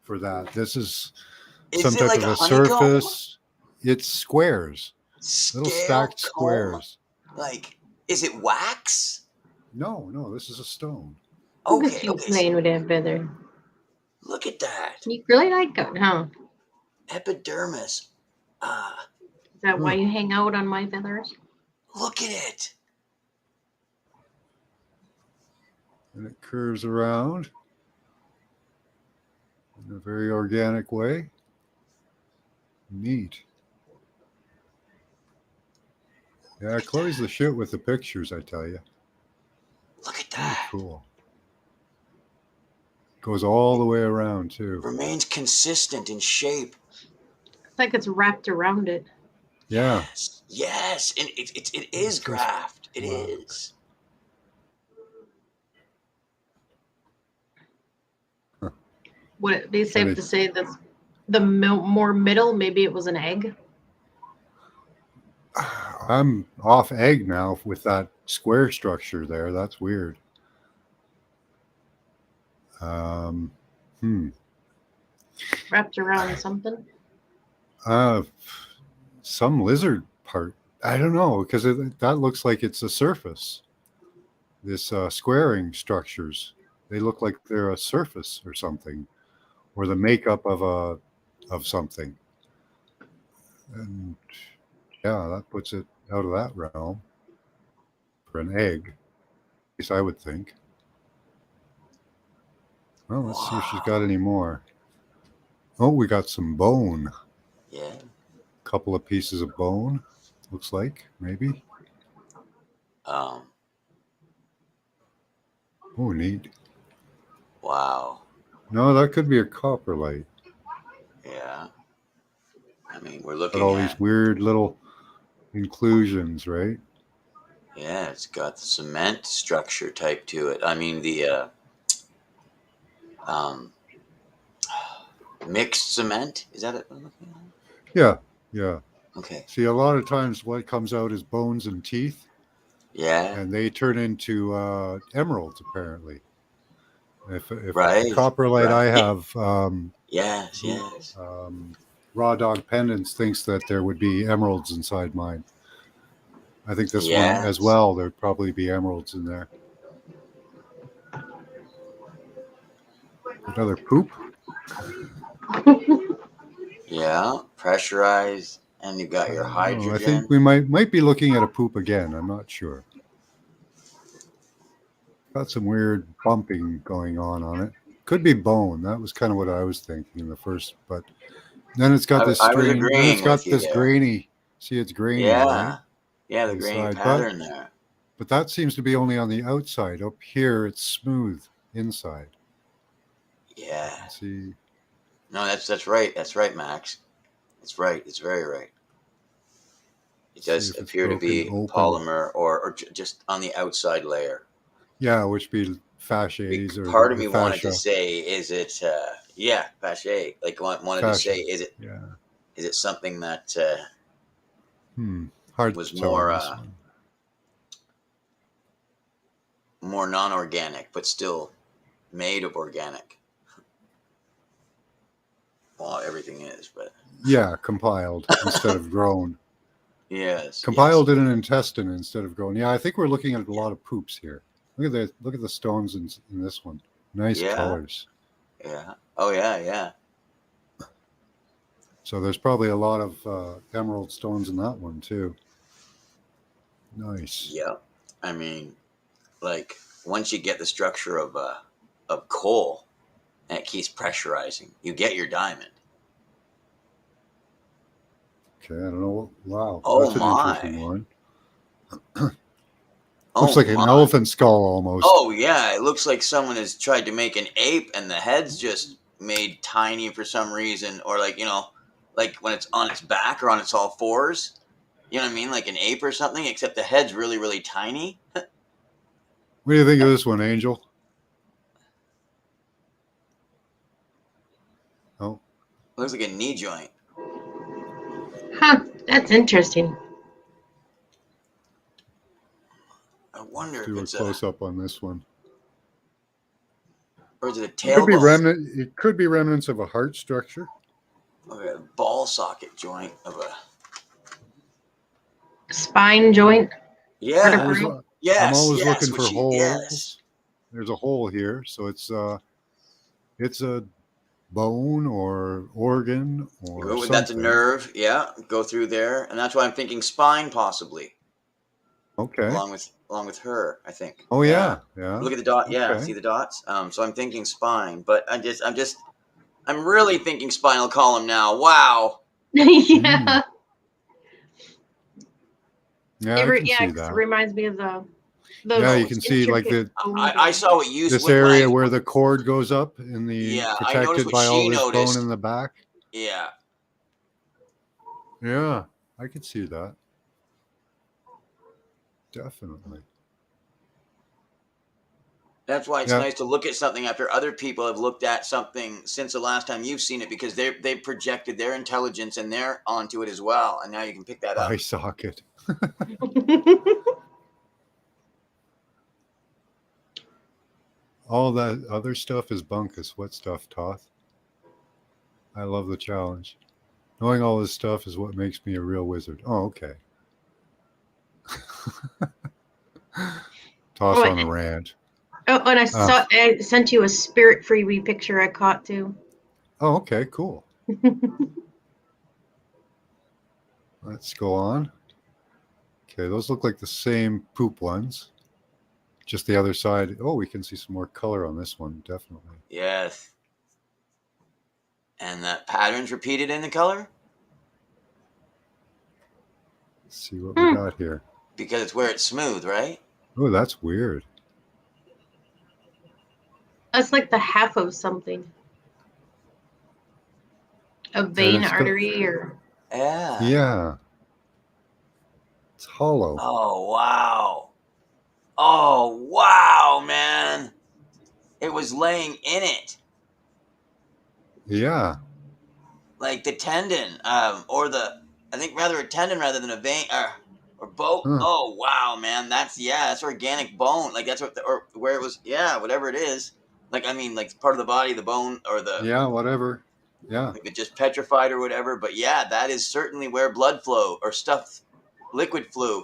for that. This is some type of a surface. It's squares, little stacked squares. Like, is it wax? No, this is a stone. Okay, playing with that feather. Look at that. You really like it, huh? Epidermis. Is that why you hang out on my feathers? Look at it. and it curves around in a very organic way. Neat. Yeah, Chloe's the shit with the pictures, I tell you. Look at Very that. cool. Goes all the way around too. Remains consistent in shape. It's like it's wrapped around it. Yeah. Yes. Yes. And it It is says graft. It wow. is. Would it be Funny. safe to say that the more middle, maybe it was an egg? I'm off egg now with that square structure there. That's weird. Um, hmm. Wrapped around something? Some lizard part. I don't know because that looks like it's a surface. This squaring structures. They look like they're a surface or something, or the makeup of something. And yeah, that puts it out of that realm for an egg. At least I would think. Well, let's see if she's got any more. Oh, we got some bone. Yeah. Couple of pieces of bone. Looks like maybe. Um. Oh, neat. Wow. No, that could be a coprolite. Yeah. I mean, we're Got looking all at. these weird little inclusions, right? Yeah, it's got the cement structure type to it. I mean, the um, mixed cement. Is that it? I'm looking at? Yeah, yeah. Okay. See, a lot of times what comes out is bones and teeth, Yeah. and they turn into emeralds, apparently. If the Right. coprolite I Right. have, Yes. Yes. Raw Dog Pendants thinks that there would be emeralds inside mine. I think this one as Yes. well, there'd probably be emeralds in there. Another poop. Yeah. Pressurized, and you got your I hydrogen. think we might be looking at a poop again. I'm not sure. Got some weird bumping going on it. Could be bone. That was kind of what I was thinking in the first, but then it's got this I was strange. Then it's agreeing got with you this there. grainy. See, it's grainy, Yeah. right? Yeah, the grainy Inside, pattern there. but that seems to be only on the outside. Up here, it's smooth inside. Yeah. See, No, that's right. That's right, Max. It's right. It's very right. It see does if it's appear to broken be open. polymer or just on the outside layer. Yeah, which be fascias or Part of the me wanted to fascia. say, is it, yeah, fascia. Like, wanted to Fascia. say, is Yeah. it something that Hard was to tell more on this one. more non-organic, but still made of organic? Well, everything is, but Yeah, compiled instead of grown. yes, Compiled yes. in an intestine instead of grown. Yeah, I think we're looking at a lot of poops here. Look at the stones in this one. Nice Yeah. colors. Yeah. Oh yeah, yeah. So there's probably a lot of emerald stones in that one too. Nice. Yeah. I mean, like, once you get the structure of coal and it keeps pressurizing, you get your diamond. Okay, I don't know. Wow, Oh that's an my. interesting one. Oh Looks like an my. elephant skull almost. Oh yeah, it looks like someone has tried to make an ape and the head's just made tiny for some reason, or like, like when it's on its back or on its all fours. You know what I mean? Like an ape or something, except the head's really, really tiny. What do you think of this one, Angel? Oh, Looks like a knee joint. Huh, that's interesting. I wonder do if a it's close up on this one. or is it a It could be tailbone? It could be remnants of a heart structure. Or a ball socket joint of a. Spine joint. Yeah. Vertebrae. I'm Yes. always Yes. looking for holes. Yes. There's a hole here, so it's a bone or organ or That's a something. nerve. Yeah. Go through there, and that's why I'm thinking spine possibly. Okay. along with her, I think. Oh yeah. Yeah. Look at the dot. Yeah, Okay. see the dots. So I'm thinking spine, but I'm really thinking spinal column now. Wow. Yeah. Yeah, I can see 'Cause it that. reminds me of the Yeah, you those can see like intricate bones I and- saw what you this when area I, where the cord goes up in the Yeah, I noticed protected what by all she this bone noticed. in the back. Yeah. Yeah, I could see that. Definitely. That's why it's Yeah. nice to look at something after other people have looked at something since the last time you've seen it, because they projected their intelligence and they're onto it as well, and now you can pick that up. Eye socket. All that other stuff is bunkus. What stuff, Toth? I love the challenge. Knowing all this stuff is what makes me a real wizard. Oh, okay. Toss Oh, on a rant. Oh, and I sent you a spirit freebie picture I caught too. Oh, okay, cool. Let's go on. Okay, those look like the same poop ones. Just the other side. Oh, we can see some more color on this one, definitely. Yes. And that pattern's repeated in the color? Let's see what we got here. Because it's where it's smooth, right? Oh, that's weird. That's like the half of something. A vein, artery, or Yeah. Yeah. It's hollow. Oh wow. Oh wow, man. It was laying in it. Yeah. Like the tendon, or I think rather a tendon rather than a vein, or bone. Huh. Oh wow, man, that's organic bone. Like that's or where it was, whatever it is. Like I mean, like part of the body, the bone, or the Yeah, whatever. Yeah. like it just petrified or whatever. But yeah, that is certainly where blood flow or stuff, liquid flew.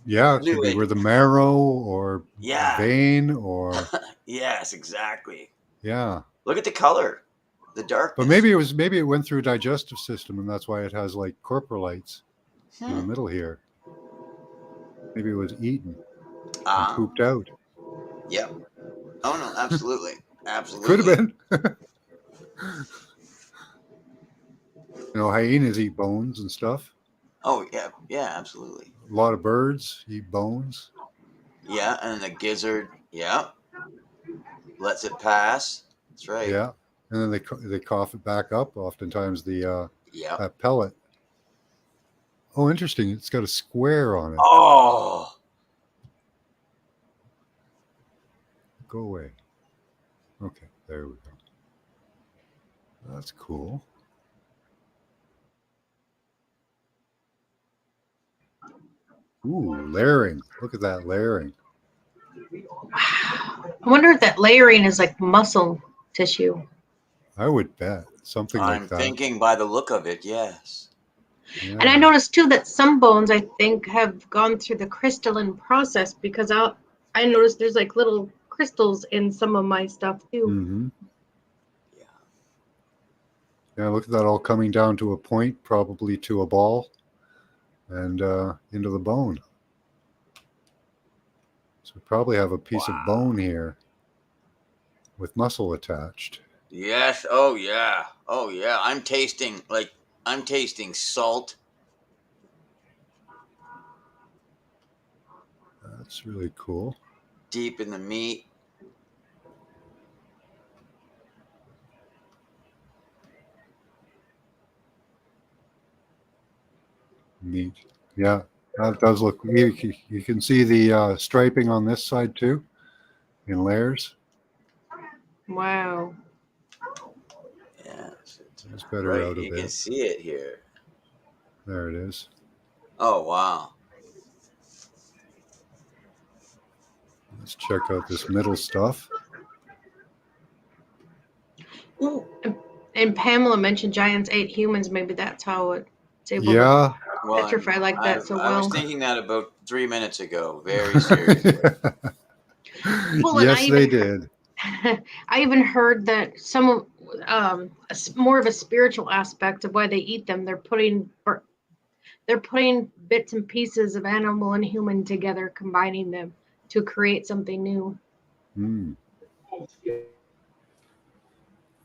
Yeah, it could be Fluid. where the marrow or Yeah. vein or Yes, exactly. yeah. Look at the color, the darkness. But maybe it went through digestive system and that's why it has like corporalites in the middle here. Maybe it was eaten and pooped out. Yep. Oh no, absolutely. Absolutely. Could have been. Hyenas eat bones and stuff. Oh yeah, yeah, absolutely. A lot of birds eat bones. Yeah, and the gizzard, lets it pass. That's right. Yeah, and then they cough it back up. Oftentimes that pellet. Oh, interesting! It's got a square on it. Oh. Go away. Okay, there we go. That's cool. Ooh, layering. Look at that layering. I wonder if that layering is like muscle tissue. I would bet something like that. I'm thinking by the look of it, yes. Yeah. And I noticed too that some bones I think have gone through the crystalline process, because I noticed there's like little crystals in some of my stuff too. Mm-hmm. Yeah, look at that all coming down to a point, probably to a ball, and into the bone. So we probably have a piece of bone here with muscle attached. Yes. Oh yeah. Oh yeah. I'm tasting salt. That's really cool. Deep in the meat. Neat. Yeah, that does look. You can see the striping on this side too, in layers. Wow. Yes. It's better Right. out a You bit. can see it here. There it is. Oh wow. Let's check out this middle stuff. Ooh, and Pamela mentioned giants ate humans. Maybe that's how it's able Yeah. to petrify like that so I well. was thinking that about 3 minutes ago. Very seriously. Well, and Yes, they did. I even heard that some of more of a spiritual aspect of why they eat them. They're putting they're putting bits and pieces of animal and human together, combining them to create something new. Hmm.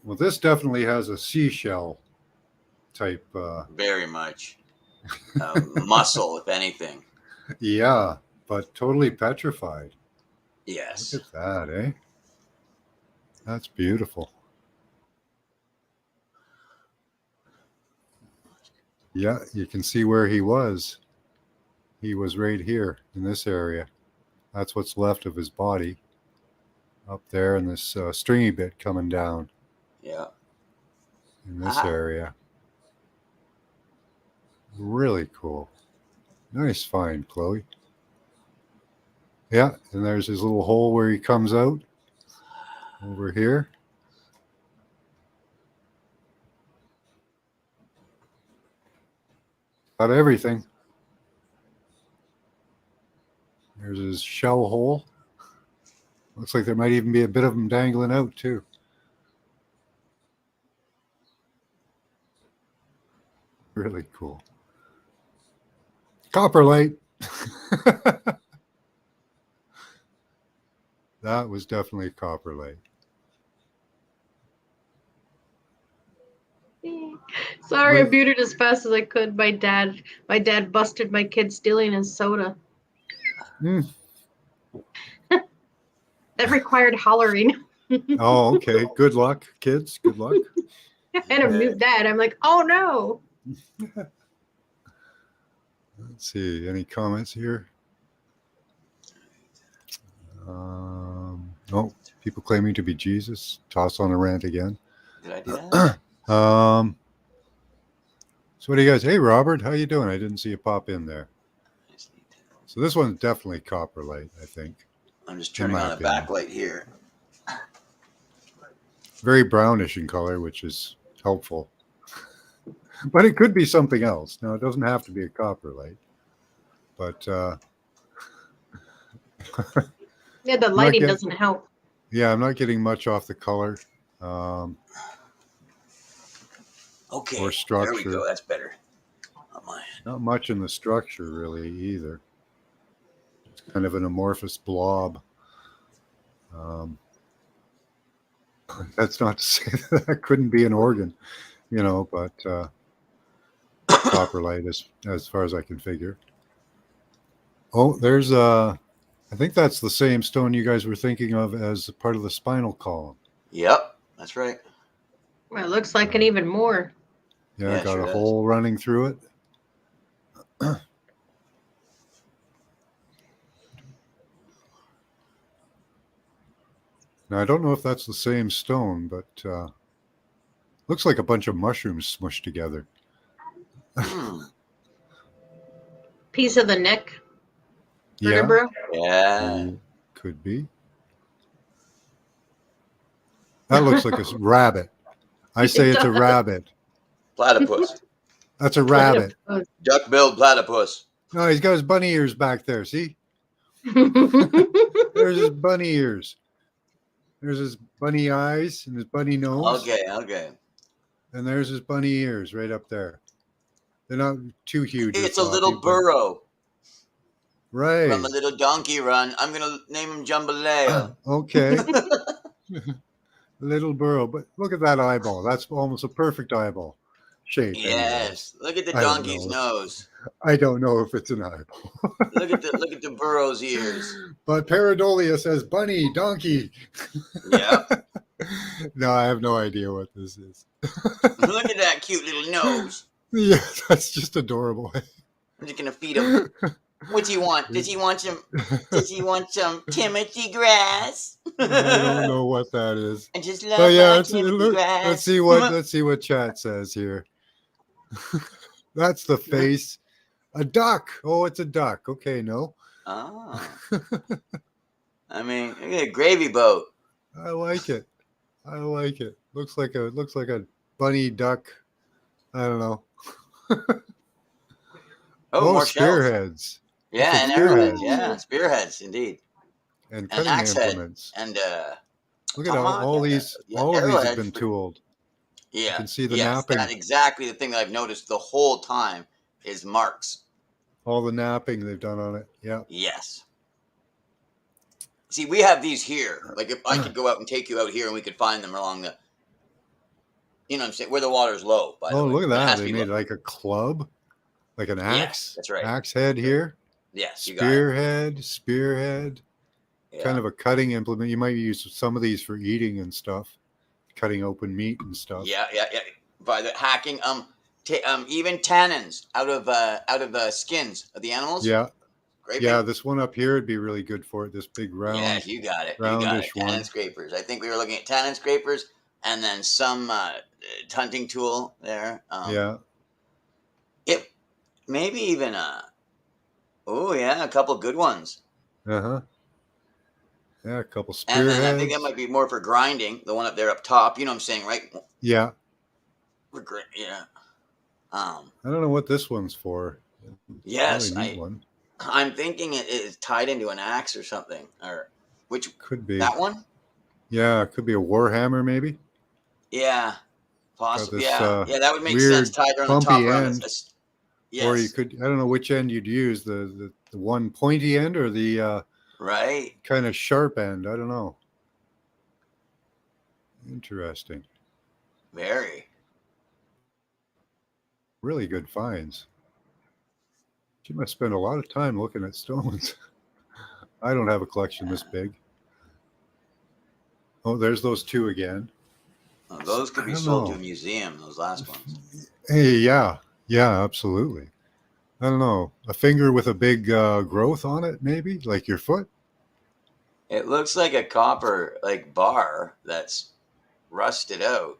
Well, this definitely has a seashell type. Very much. Muscle, if anything. Yeah, but totally petrified. Yes. Look at that, eh? That's beautiful. Yeah, you can see where he was. He was right here in this area. That's what's left of his body up there, and this stringy bit coming down Yeah. in this Ah. area. Really cool. Nice find, Chloe. Yeah, and there's his little hole where he comes out over here. Got everything. There's his shell hole. Looks like there might even be a bit of him dangling out too. Really cool. Copperlight. That was definitely copperlight. Sorry, I Wait. muted as fast as I could. My dad busted my kid stealing his soda. Mm. That required hollering. Oh, okay. Good luck, kids. Good luck. I had to mute that. I'm like, oh no. Let's see. Any comments here? Oh, people claiming to be Jesus. Toss on a rant again. Did I do that? So what do you guys? Hey, Robert, how you doing? I didn't see you pop in there. So this one's definitely copperlight, I think. I'm just turning my on a opinion. backlight here. Very brownish in color, which is helpful. But it could be something else. Now, it doesn't have to be a copperlight. But Yeah, the lighting doesn't help. yeah, I'm not getting much off the color. Okay. Or structure. There we go. That's better. Oh, my. Not much in the structure, really, either. It's kind of an amorphous blob. That's not to say that couldn't be an organ, but copperlight as far as I can figure. Oh, there's I think that's the same stone you guys were thinking of as part of the spinal column. Yep, that's right. Well, it looks like an even more. Yeah, Yeah, got sure a does. hole running through it. Now, I don't know if that's the same stone, but looks like a bunch of mushrooms smushed together. Piece of the neck Yeah, vertebra. Yeah. could be. That looks like a rabbit. I say it's a rabbit. Platypus. That's a rabbit. Duck-billed platypus. No, he's got his bunny ears back there. See? There's his bunny ears. There's his bunny eyes and his bunny nose. Okay. And there's his bunny ears right up there. They're not too huge. It's or a little floppy, but- burrow Right. from a little donkey run. I'm going to name him Jambalaya. Okay. Little burrow. But look at that eyeball. That's almost a perfect eyeball shape. anyway. Yes. Look at the I don't donkey's know. nose. I don't know if it's an eyeball. Look at the burrow's ears. But Paradolia says bunny, donkey. Yeah. No, I have no idea what this is. Look at that cute little nose. Yeah, that's just adorable. I'm just gonna feed him. What do you want? Does he want some Timothy grass? I don't know what that is. I just love But yeah, my let's Timothy grass. let's see what chat says here. That's the face. A duck. Oh, it's a duck. Okay, no. Oh. I mean, look at a gravy boat. I like it. I like it. Looks like a bunny duck. I don't know. Oh, more shells. spearheads Yeah, and Spearheads. arrowheads. Yeah, spearheads indeed. and And cutting axe head. implements. And Look at all these. yeah, All of these have arrowheads been for- tooled. yeah, can see the yes, napping. that's exactly the thing that I've noticed the whole time is marks. All the napping they've done on it. Yeah. Yes. See, we have these here. Like if I could go out and take you out here and we could find them along the, you know what I'm saying, where the water's low, by the Oh, way. look at But it has that. to They be made low. like a club, like an Yeah, axe. that's right. Axe head here. Yes, you got it. Spearhead. Yeah. Kind of a cutting implement. You might use some of these for eating and stuff, cutting open meat and stuff. Yeah. By the hacking, even tannins out of skins of the animals. Yeah. Great. Yeah, this one up here would be really good for it. This big round, Yes, you got it. roundish Tannin one. scrapers. I think we were looking at tannin scrapers, and then some hunting tool there. Yeah. It maybe even a couple good ones. Uh-huh. Yeah, a couple And spearheads. then I think that might be more for grinding. The one up there up top. You know what I'm saying, right? Yeah. Yeah. I don't know what this one's for. Yes, Really neat one. I'm thinking it is tied into an axe or something, or which Could be. that one? Yeah, it could be a warhammer maybe. Yeah, possibly. this, Yeah, that would make weird sense. Tied around the bumpy top around end. this. Yes. Or you could, I don't know which end you'd use, the one pointy end or the right. kind of sharp end. I don't know. Interesting. Very. Really good finds. She must spend a lot of time looking at stones. I don't have a collection this big. Oh, there's those two again. Oh, those could be I don't sold to know. a museum. Those last ones. Hey, yeah, absolutely. I don't know, a finger with a big growth on it, maybe like your foot. It looks like a copper bar that's rusted out.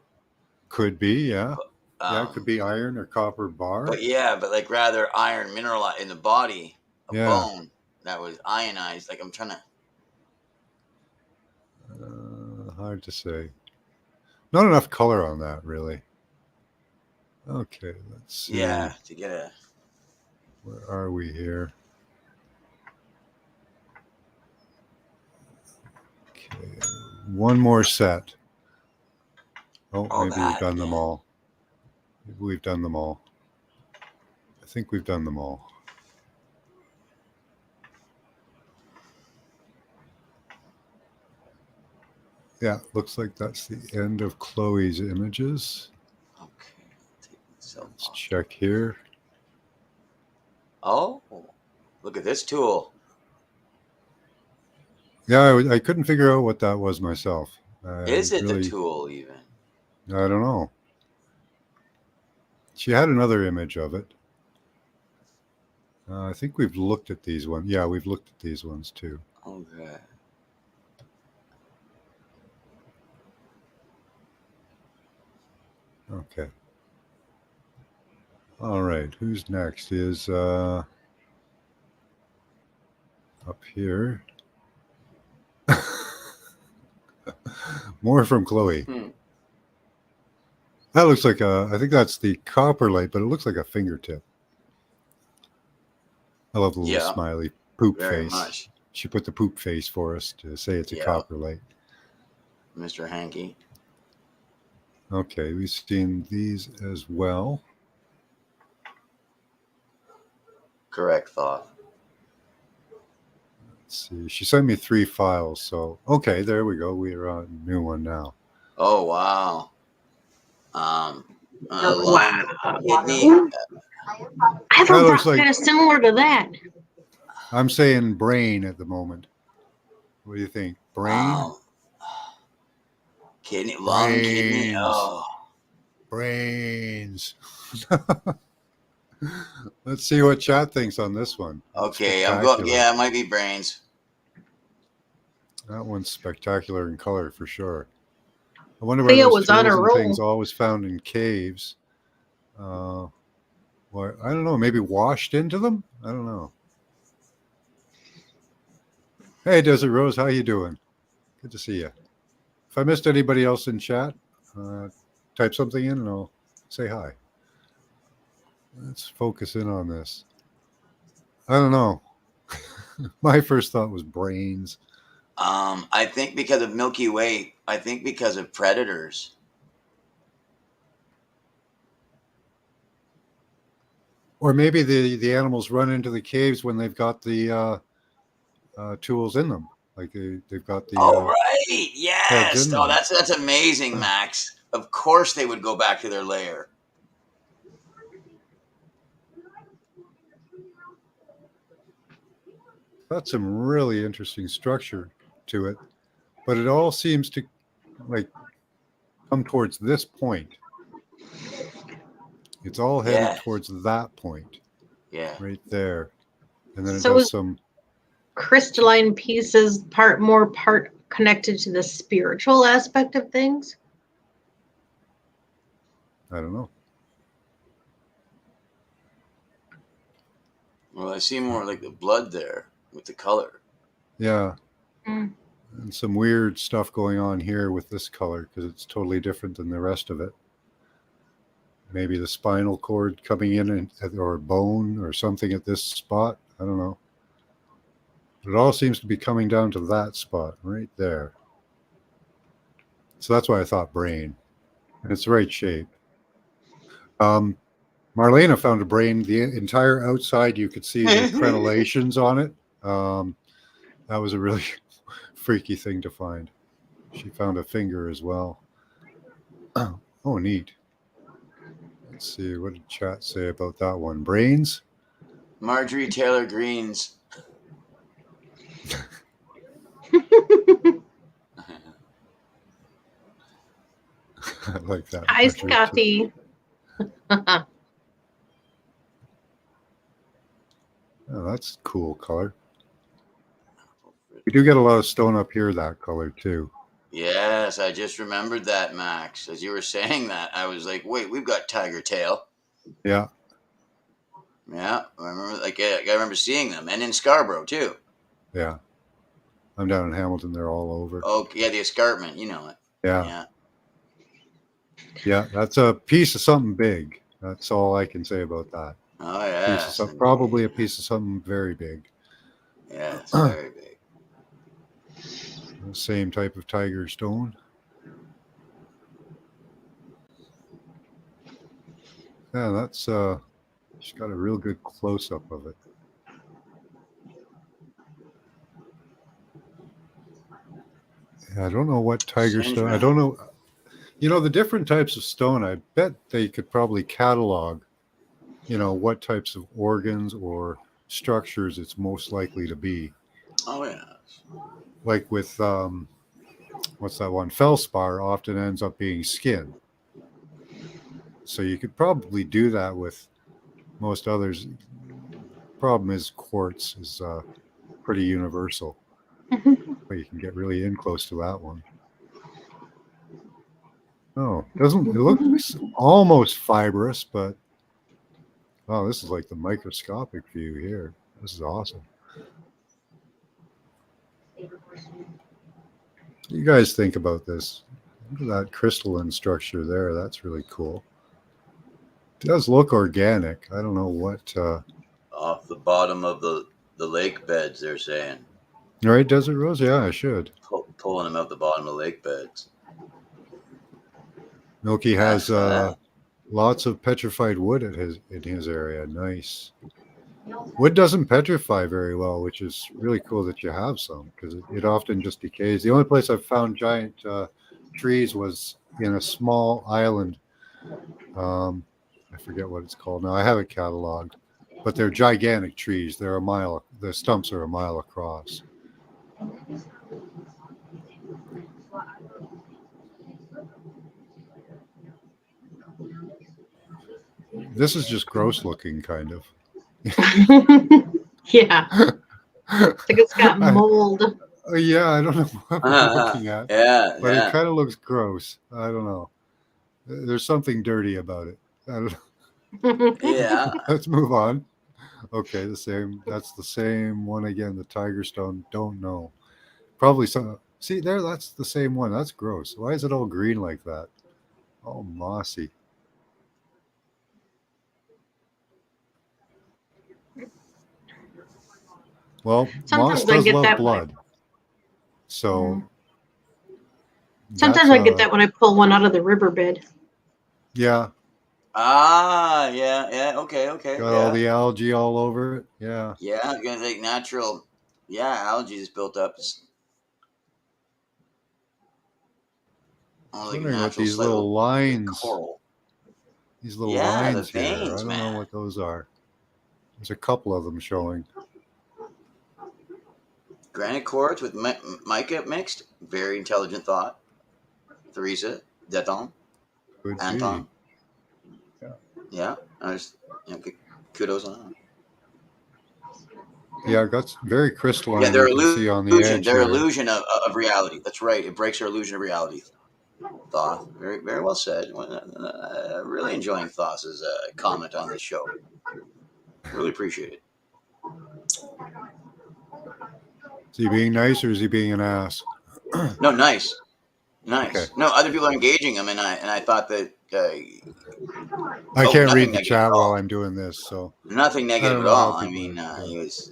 Could be, yeah. Yeah, it Um, could be iron or copper bar. But rather iron mineral in the body, a Yeah. bone that was ionized. Like I'm trying to. Hard to say. Not enough color on that, really. Okay, let's see. Yeah, to get a. Where are we here? Okay, one more set. Oh, Oh, maybe we've done them all. Maybe we've done them all. I think we've done them all. Yeah, looks like that's the end of Chloe's images. Okay. Let's check here. Oh, look at this tool. Yeah, I couldn't figure out what that was myself. Is it really, the tool even? I don't know. She had another image of it. I think we've looked at these ones. Yeah, we've looked at these ones too. Okay. Okay. All right. Who's next? Is up here. More from Chloe. That looks like I think that's the copper light, but it looks like a fingertip. I love the little smiley poop Very face. much. She put the poop face for us to say it's a copper light. Mr. Hanky. Okay, we've seen these as well. Correct thought. Let's see. She sent me 3 files, so okay, there we go. We are on a new one now. Oh wow. Wow. Kidney. I have a rock kind of similar to that. I'm saying brain at the moment. What do you think? Brain? Kidney, lung, kidney. Oh. Brains. Let's see what chat thinks on this one. Okay, I'm going. Yeah, it might be brains. That one's spectacular in color for sure. I wonder Theo where was those on a tools and roll. things always found in caves. Well, I don't know. Maybe washed into them. I don't know. Hey, Desert Rose, how you doing? Good to see you. If I missed anybody else in chat, type something in and I'll say hi. Let's focus in on this. I don't know. My first thought was brains. I think because of Milky Way. I think because of predators. Or maybe the animals run into the caves when they've got the tools in them, like they've got the Oh right, heads yes. in Oh, them. that's amazing, Max. Of course they would go back to their lair. That's some really interesting structure to it, but it all seems to like come towards this point. It's all headed Yes. towards that point Yeah. right there, and then it So does is some. crystalline pieces part connected to the spiritual aspect of things? I don't know. Well, I see more like the blood there with the color. Yeah, Mm. and some weird stuff going on here with this color because it's totally different than the rest of it. Maybe the spinal cord coming in or bone or something at this spot. I don't know. But it all seems to be coming down to that spot right there. So that's why I thought brain. And it's the right shape. Marlena found a brain. The entire outside, you could see the crenellations on it. That was a really freaky thing to find. She found a finger as well. Oh, neat. Let's see. What did chat say about that one? Brains? Marjorie Taylor Greene's. I like that. Hi, Marjorie. Scotty. Oh, that's cool color. We do get a lot of stone up here that color too. Yes, I just remembered that, Max. As you were saying that, I was like, wait, we've got tiger tail. Yeah. Yeah, I remember. Like, I remember seeing them, and in Scarborough too. Yeah. I'm down in Hamilton. They're all over. Oh, yeah, the escarpment. You know it. Yeah. Yeah. Yeah. That's a piece of something big. That's all I can say about that. Oh, yeah. Probably a piece of something very big. Yes, very big. The same type of tiger stone. Yeah, that's she's got a real good close up of it. Yeah, I don't know what tiger stone. I don't know. You know, the different types of stone, I bet they could probably catalog, you know, what types of organs or structures it's most likely to be. Oh, yeah. Like with what's that one? Feldspar often ends up being skin. So you could probably do that with most others. Problem is quartz is pretty universal. But you can get really in close to that one. Oh, doesn't it looks almost fibrous, but oh, this is like the microscopic view here. This is awesome. What do you guys think about this? Look at that crystalline structure there. That's really cool. It does look organic. I don't know what. Off the bottom of the lake beds, they're saying. Right, Desert Rose? Yeah, I should. Pulling them out the bottom of the lake beds. Milky has lots of petrified wood in his area. Nice. Wood doesn't petrify very well, which is really cool that you have some because it often just decays. The only place I've found giant trees was in a small island. I forget what it's called now. I have it cataloged, but they're gigantic trees. They're a mile. The stumps are a mile across. This is just gross looking, kind of. Yeah. It's like it's got mold. Yeah, I don't know what I'm looking at. Yeah, but it kind of looks gross. I don't know. There's something dirty about it. I don't know. Yeah. Let's move on. Okay, the same. That's the same one again. The tiger stone. Don't know. Probably some. See there. That's the same one. That's gross. Why is it all green like that? All mossy. Well, Sometimes moss I does get love that blood. So sometimes I get that when I pull one out of the riverbed. Yeah, Ah, yeah, yeah. Okay, okay, Got all yeah, the algae all over it. Yeah. yeah. Like natural, yeah. Algae is built up. I was Like a wondering what natural these slight little like lines, coral. these little Yeah, the lines here. I veins, don't know man. what those are. There's a couple of them showing. Granite quartz with mica mixed. Very intelligent thought. Theresa, Deton, Could be. Anton. Yeah, I just, kudos on that. Yeah, got very Yeah, crystalline. their You can see on the illusion, edge their here. illusion of reality. That's right. It breaks our illusion of reality. Thoth, very very well said. Really enjoying Thoth's comment on this show. Really appreciate it. Is he being nice or is he being an ass? No, nice, Okay. nice. No, other people are engaging him, and I thought that. I Oh, can't nothing read the negative at chat while all. I'm doing this, so Nothing I negative don't at know how all. I people mean, are doing. he was.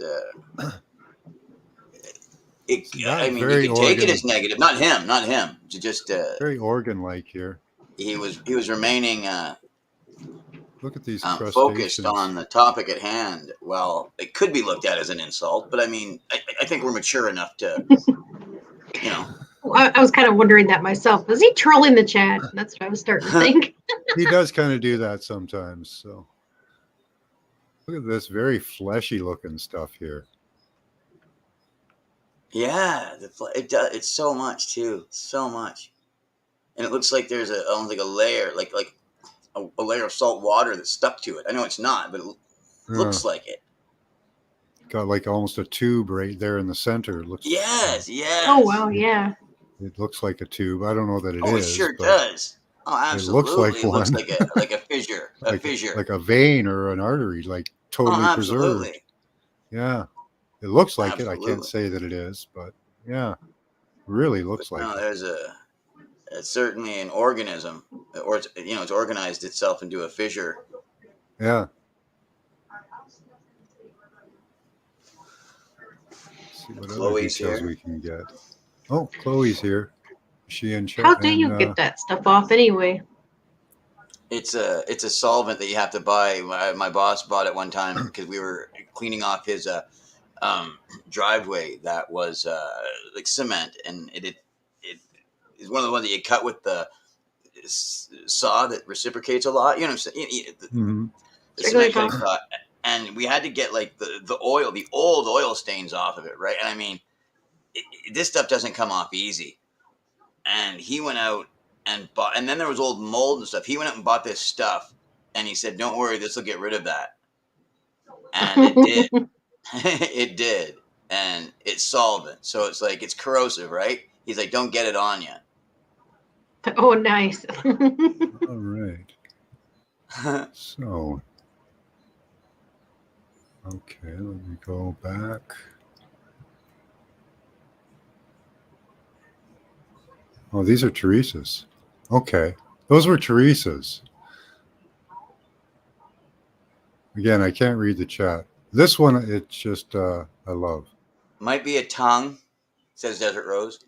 See I that mean, you very could take it organ, as negative. Not him. Not him. Just very organ-like here. he was remaining Look at these focused crustaceans. on the topic at hand. Well, it could be looked at as an insult, but I mean, I think we're mature enough to, you know. I was kind of wondering that myself. Was he trolling the chat? That's what I was starting to think. He does kind of do that sometimes. So look at this very fleshy-looking stuff here. Yeah, it does. It's so much too, so much, and it looks like there's almost like a layer, like a layer of salt water that's stuck to it. I know it's not, but it Yeah, looks like it. got like almost a tube right there in the center. It looks. Yes, Oh yes. wow, yeah. It looks like a tube. I don't know that it Oh, it is, sure but does. Oh, it looks absolutely. like It looks one, like a fissure, a like fissure. a vein or an artery, like Oh, totally preserved. absolutely, Yeah, it looks like it. I can't absolutely. say that it is, but yeah, really But looks like no, it. it's certainly an organism, or it's organized itself into a fissure. Yeah. See what other Chloe's details here. we can get. Oh, Chloe's here. She and How do you get that stuff off anyway? It's a solvent that you have to buy. My boss bought it one time because we were cleaning off his driveway that was like cement, and it is one of the ones that you cut with the saw that reciprocates a lot. You know what I'm saying? Mhm. The Regular cement cutting saw. saw, and we had to get like the oil, the old oil stains off of it, right? And I mean, this stuff doesn't come off easy. And he went out and bought, and then there was old mold and stuff. He went out and bought this stuff, and he said, "Don't worry, this will get rid of that." And it did. It did, and it's solvent, so it's like it's corrosive, right? He's like, "Don't get it on you." Oh, nice. All right. So, okay, let me go back. Oh, these are Teresa's. Okay, those were Teresa's. Again, I can't read the chat. This one, it's just I love. Might be a tongue, says Desert Rose.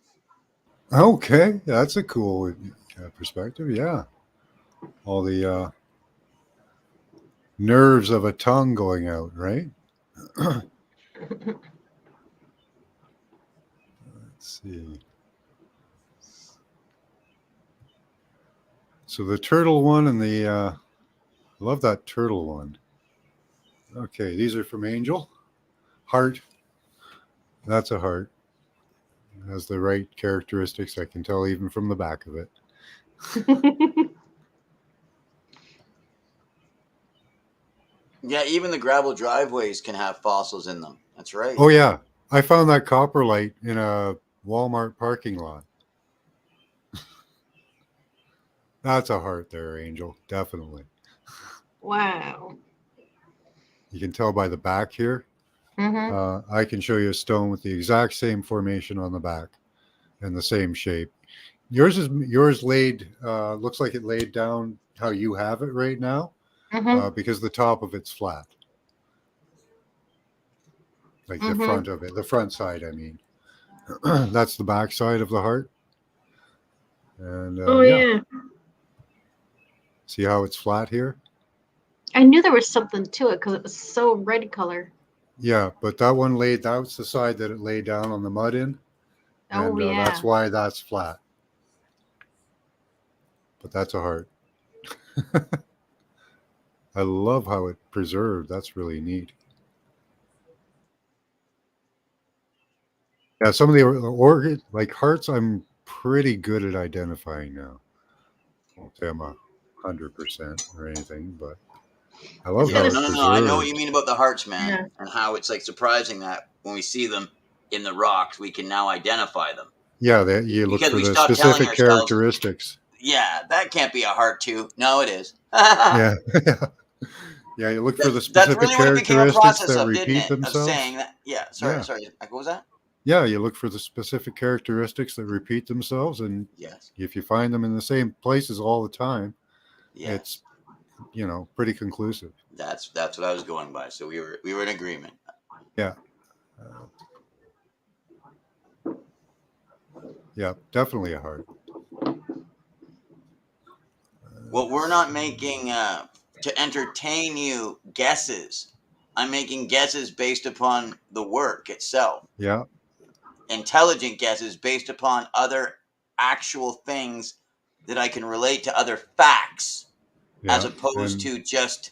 Okay, that's a cool perspective. Yeah, all the nerves of a tongue going out, right? Let's see. So the turtle one and the I love that turtle one. Okay, these are from Angel. Heart. That's a heart. It has the right characteristics. I can tell even from the back of it. Yeah, even the gravel driveways can have fossils in them. That's right. Oh yeah, I found that copper light in a Walmart parking lot. That's a heart there, Angel. Definitely. Wow. You can tell by the back here. Mm-hmm. I can show you a stone with the exact same formation on the back and the same shape. Yours laid looks like it laid down how you have it right now, because the top of it's flat, like the front of it, the front side. I mean, that's the back side of the heart. And Oh yeah. See how it's flat here? I knew there was something to it because it was so red color. Yeah, but that one laid, that's the side that it laid down on the mud in. Oh, And yeah. that's why that's flat. But that's a heart. I love how it preserved. That's really neat. Yeah, some of the orchid, like hearts, I'm pretty good at identifying now. I won't say I'm 100% or anything, but I love It's how Yeah, gonna. it no. I know what you preserved. mean about the hearts, man, Yeah. and how it's like surprising that when we see them in the rocks, we can now identify them Yeah, you look because for we the stopped telling specific ourselves, characteristics. "Yeah, that can't be a heart too." No, it is. Yeah, yeah, you look for the That's specific really what it became a characteristics process that of, didn't repeat it? Of saying themselves. that. Yeah. Yeah, Sorry. What was that? yeah, you look for the specific characteristics that repeat themselves, and Yes. if you find them in the same places all the time, Yes. it's pretty conclusive. That's what I was going by. So we were in agreement. Yeah, uh, yeah, definitely a heart. Well, we're Let's not see. making to entertain you guesses. I'm making guesses based upon the work itself. Yeah, Intelligent guesses based upon other actual things that I can relate to other facts, as yeah, opposed and to just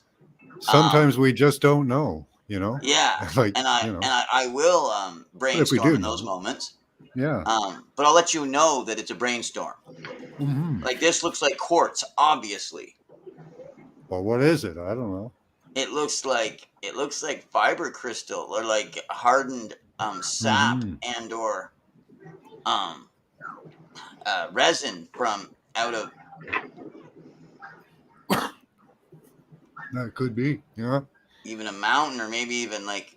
sometimes we just don't know, yeah. like And I will but if we brainstorm do in those know, moments. yeah. But I'll let you know that it's a brainstorm. Hmm. Like this looks like quartz, obviously. Well, what is it? I don't know. It looks like fiber crystal or like hardened sap Hmm. and or um resin from out of That could be. Yeah. even a mountain, or maybe even like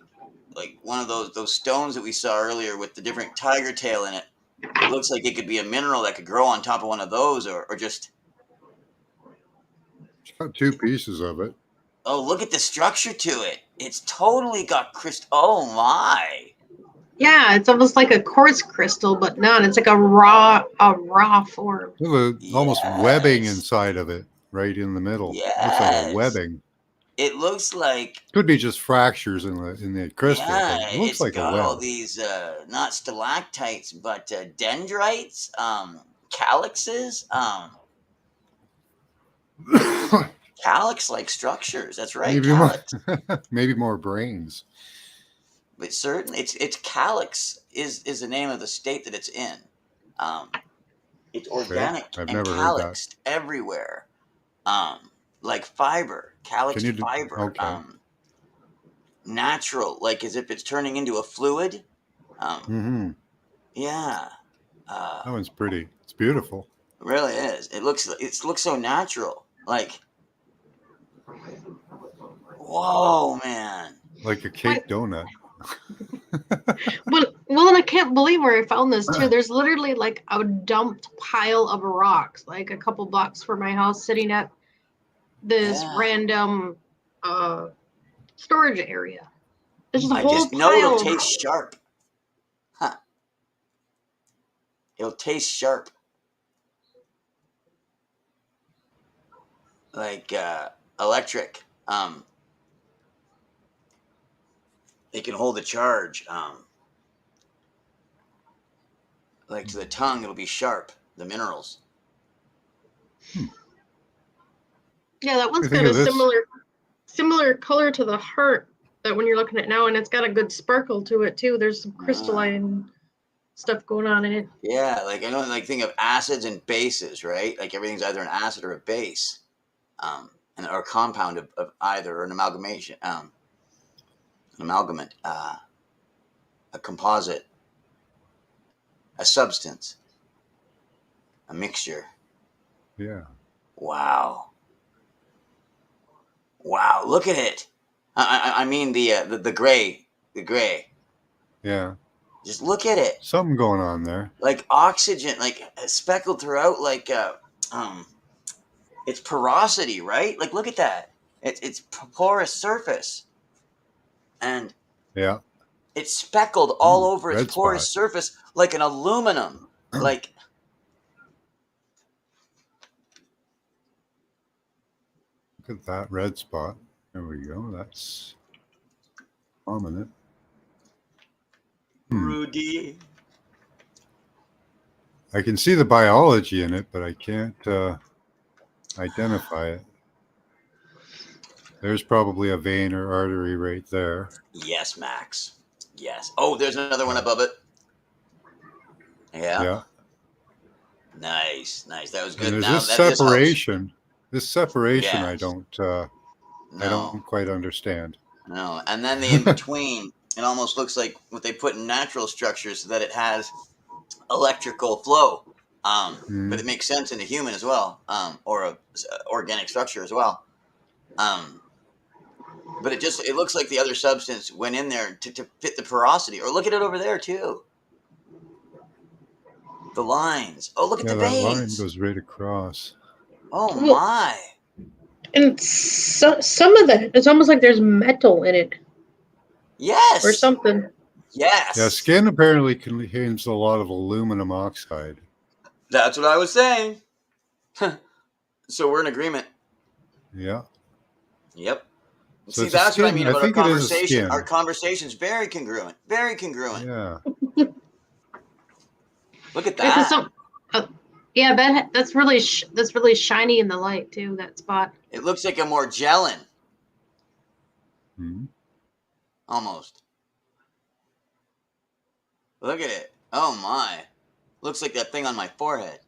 one of those stones that we saw earlier with the different tiger tail in it. It looks like it could be a mineral that could grow on top of one of those, or just It's got two pieces of it. oh, look at the structure to it. It's totally got crystal. Oh my. Yeah, it's almost like a quartz crystal, but not. It's like a raw form. There's almost webbing Yes. inside of it, right in the middle. Looks like a Yes. webbing. It looks like Could be just fractures in the crystal, but yeah, it looks it's like a got all web. these not stalactites, but dendrites, calyxes, calyx-like structures. That's right, Maybe more, calyx. maybe more brains. But certainly, it's calyx is the name of the state that it's in. Um, it's Okay, organic I've and never heard that. calyxed everywhere. Like fiber, Can calyxed you do? fiber. Okay. Natural, like as if it's turning into a fluid. Um, Mm-hmm. yeah. That one's pretty. It's beautiful, It really is. It looks so natural. Like, whoa, man. like a When, cake donut. well, and I can't believe where I found this too. There's literally like a dumped pile of rocks, like a couple blocks from my house, sitting at this Yeah. random storage area. There's just a I whole just know it'll pile of taste sharp. Huh. It'll taste sharp. Like electric. They can hold a charge. Like to the tongue, it'll be sharp. The minerals. yeah, that one's I think got a of this. similar color to the heart that when you're looking at now, and it's got a good sparkle to it too. There's some Ah. crystalline stuff going on in it. Yeah, like I know, like think of acids and bases, right? Like everything's either an acid or a base, and or a compound of either, or an amalgamation, an amalgamate, a composite, a substance, a mixture. Yeah. Wow, wow! Look at it. I mean the gray, the gray. Yeah. Just look at it. Something going on there. Like oxygen, like speckled throughout, like it's porosity, right? Like look at that. It's porous surface, and Yeah. it's speckled all Ooh, over its red porous spot. surface like an aluminum. Like Look at that red spot. There we go. That's prominent. Rudy. I can see the biology in it, but I can't identify it. There's probably a vein or artery right there. Yes, Max. Yes. Oh, there's another one above it. Yeah. Yeah. Nice. That was good. And there's Now this that helps. separation. This separation, I Yes. don't No. quite understand. No. And then the in between, it almost looks like what they put in natural structures so that it has electrical flow. But it makes sense in a human as well, or a organic structure as well. But it looks like the other substance went in there to fit the porosity. Or look at it over there too. The lines. Oh, look at Yeah, the that line veins. goes right across. Oh Well- my. And some of that, it's almost like there's metal in it Yes. or something. Yes. Yeah, skin apparently contains a lot of aluminum oxide. That's what I was saying. So we're in agreement. Yeah. Yep. So See, it's a that's what I skin- mean I about our think it is a conversation. skin. Our conversation's very congruent. Very congruent. Yeah. Look at Yeah, 'cause that. yeah, that's really shiny in the light too. That spot. It looks like a Morgellon, Mhm. almost. Look at it. Oh my. Looks like that thing on my forehead.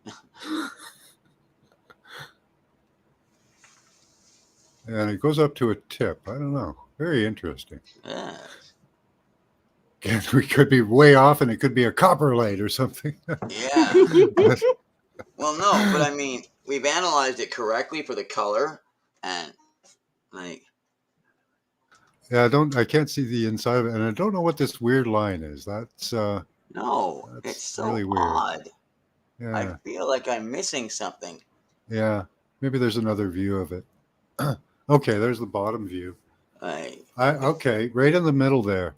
And it goes up to a tip. I don't know. Very interesting. Yeah. Again, we could be way off, and it could be a copper light or something. Yeah. Well, no, but I mean, we've analyzed it correctly for the color, and like, Yeah, I can't see the inside of it, and I don't know what this weird line is. That's no, That's it's so really weird. odd. yeah, I feel like I'm missing something. yeah. Maybe there's another view of it. Okay, there's the bottom view. Like, Okay, right in the middle there.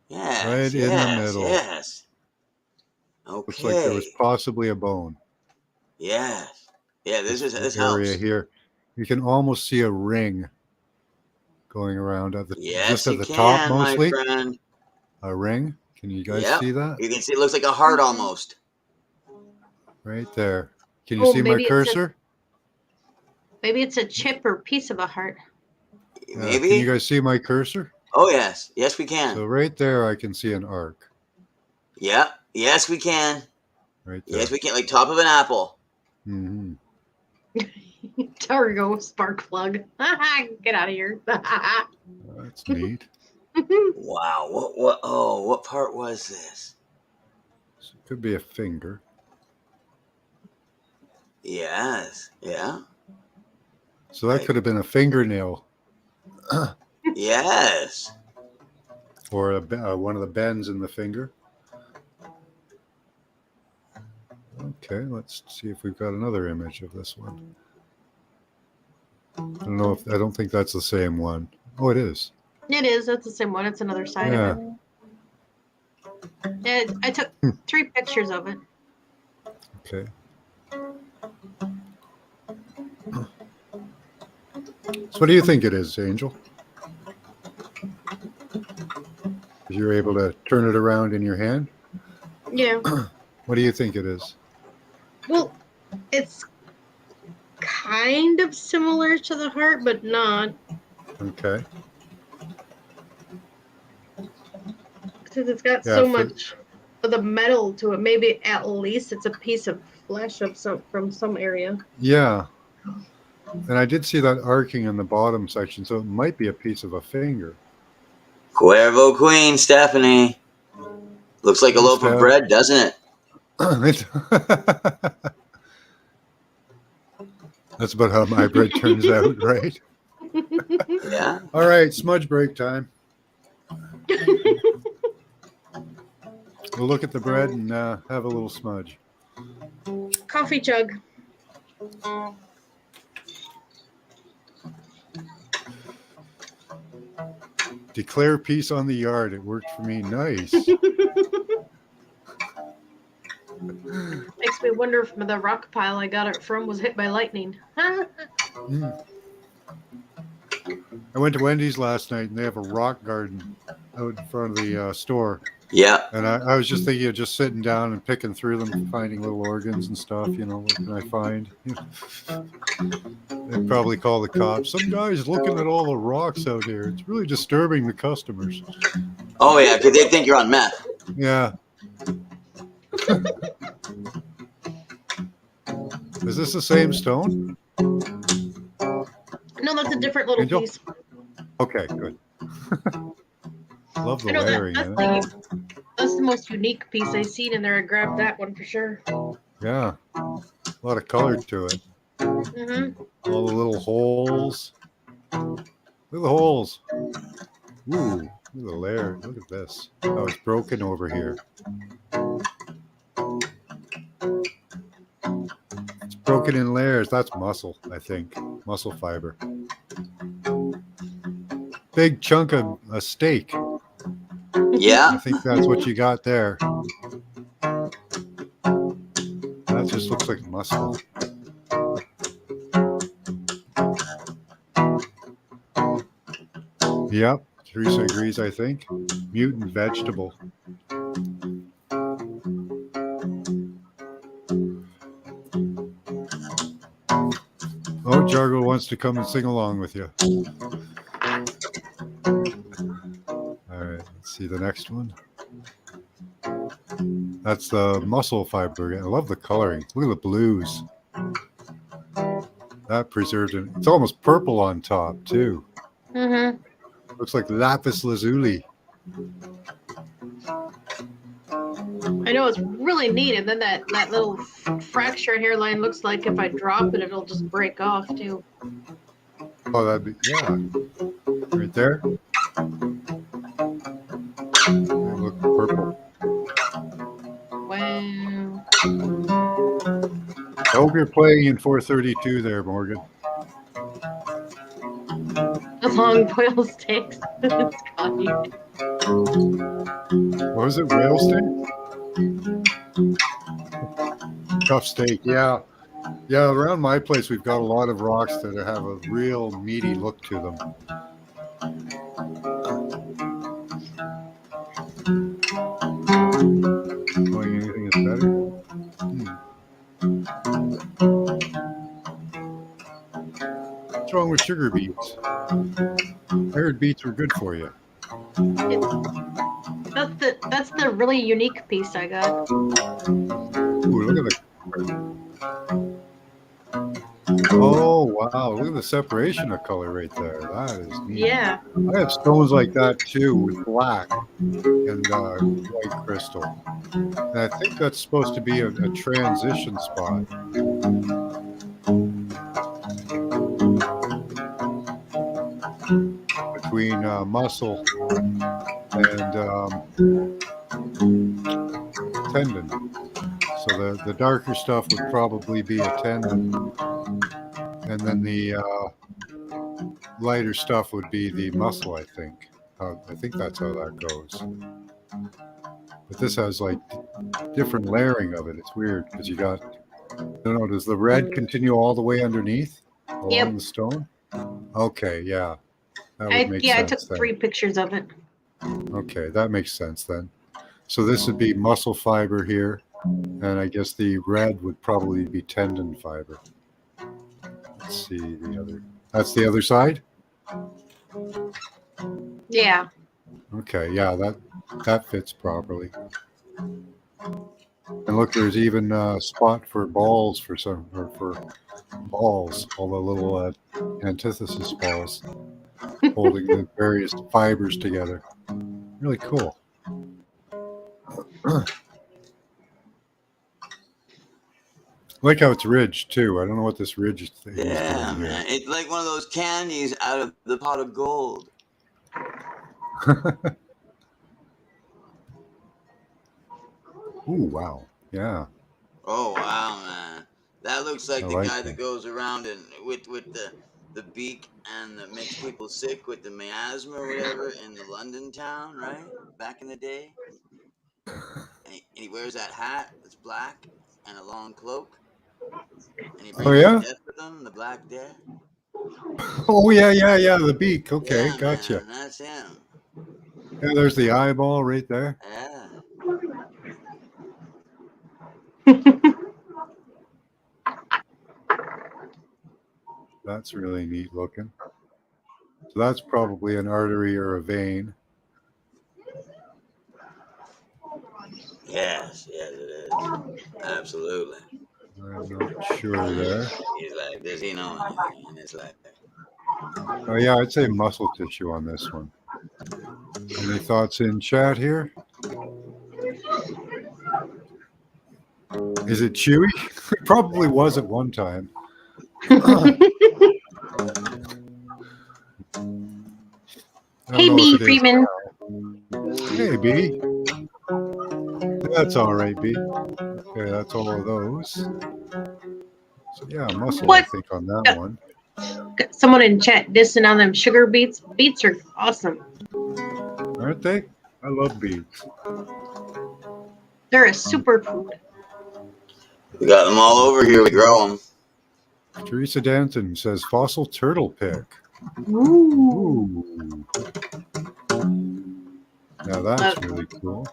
yes, Right in the yes, middle. yes. Looks Okay. like there was possibly a bone. Yes. Yeah, this This helps. area here. You can almost see a ring going around at the Yes, just at you the can, top my mostly. friend. A ring. Can you guys Yep. see that? You can see it looks like a heart almost. Right there. Can you Oh, see my maybe it's a- cursor? Maybe it's a chip or piece of a heart. Yeah, Maybe. Can you guys see my cursor? Oh yes, yes we can. So right there, I can see an arc. Yep. Yes we can. Right there. Yes we can. Like top of an apple. hmm There we go, spark plug. Get out of here. That's neat. Wow. What? Oh, what part was this? So it could be a finger. Yes. Yeah. So that could have been a fingernail Yes. or one of the bends in the finger. Okay, let's see if we've got another image of this one. I don't think that's the same one. Oh, it is. It is. That's the same one. It's another side Yeah. of it. Yeah, I took 3 pictures of it. Okay. So what do you think it is, Angel? You're able to turn it around in your hand. Yeah. What do you think it is? Well, it's kind of similar to the heart, but not. Okay. Because it's got Yeah, so for- much of the metal to it. Maybe at least it's a piece of flesh of from some area. Yeah. And I did see that arcing in the bottom section, so it might be a piece of a finger. Cuervo Queen, Stephanie. Looks like a loaf of Steph. bread, doesn't it? That's about how my bread turns out, right? Yeah. All right, smudge break time. We'll look at the bread and have a little smudge. Coffee jug. Declare peace on the yard. It worked for me. Nice. Makes me wonder if the rock pile I got it from was hit by lightning. Mm. I went to Wendy's last night, and they have a rock garden out in front of the store. Yeah. And I was just thinking of just sitting down and picking through them, finding little organs and stuff. What can I find? They'd probably call the cops. Some guy's looking at all the rocks out here. It's really disturbing the customers. Oh yeah, because they think you're on meth. Yeah. Is this the same stone? No, that's a different little Angel? piece. Okay, good. Love the I know layering that's in it. that's the most unique piece I've seen in there. I grabbed that one for sure. Yeah. A lot of color to it. Mm-hmm. All the little holes. Look at the holes. Ooh, look at the layer. Look at this. Oh, it's broken over here. It's broken in layers. That's muscle, I think. Muscle fiber. Big chunk of a steak. Yeah. I think that's what you got there. That just looks like muscle. Yep, Teresa agrees, I think. Mutant vegetable. Oh, Jargo wants to come and sing along with you. All right, let's see the next one. That's the muscle fiber. I love the coloring. Look at the blues. That preserved it. It's almost purple on top, too. Mm-hmm. Looks like lapis lazuli. I know it's really neat, and then that little fracture hairline looks like if I drop it, it'll just break off too. Oh, that'd be, yeah. Right there. They look purple. Wow. I hope you're playing in 432 there, Morgan. The long boil steaks. It's funny. What was it? Whale steak? Tough steak, yeah. Yeah, around my place, we've got a lot of rocks that have a real meaty look to them. Knowing anything is better? What's wrong with sugar beets? I heard beets were good for you. That's the really unique piece I got. Ooh, look at the. Oh wow! Look at the separation of color right there. That is neat. Yeah. I have stones like that too, with black and white crystal. And I think that's supposed to be a transition spot. Between muscle and tendon. So the darker stuff would probably be a tendon, and then the lighter stuff would be the muscle, I think. I think that's how that goes. But this has like different layering of it. It's weird because you got, I don't know, does the red continue all the way underneath along the stone? Okay, yeah. That would make sense. I took then. 3 pictures of it. Okay, that makes sense then. So this would be muscle fiber here, and I guess the red would probably be tendon fiber. Let's see the other. That's the other side? Yeah. Okay, yeah, that fits properly. And look, there's even a spot for balls for balls, all the little antithesis balls holding the various fibers together. Really cool. Like how it's ridged too. I don't know what this ridge thing is. Yeah, man. It's like one of those candies out of the pot of gold. Ooh, wow. Yeah. Oh wow, man. That looks like I the like guy that. that goes around and with the beak and that makes people sick with the miasma or whatever in the London town, right? Back in the day. And he wears that hat that's black and a long cloak. And he brings yeah? death with him, the Black Death. Oh yeah, the beak. Okay, Yeah, gotcha. man, that's him. Yeah, there's the eyeball right there. Yeah. That's really neat looking. So that's probably an artery or a vein. Yes, it is. Absolutely. I'm not sure there. He's like, does he know anything? And it's like, Oh yeah, I'd say muscle tissue on this one. Any thoughts in chat here? Is it chewy? It probably was at one time. Hey, B. Freeman. Hey, B. That's all right, B. Okay, that's all of those. So yeah, muscle, What? I think, on that one. Got someone in chat dissing on them sugar beets. Beets are awesome. Aren't they? I love beets. They're a superfood. we got them all over here. We grow them. Teresa Danton says fossil turtle pick. Ooh. Ooh. Now that's really cool.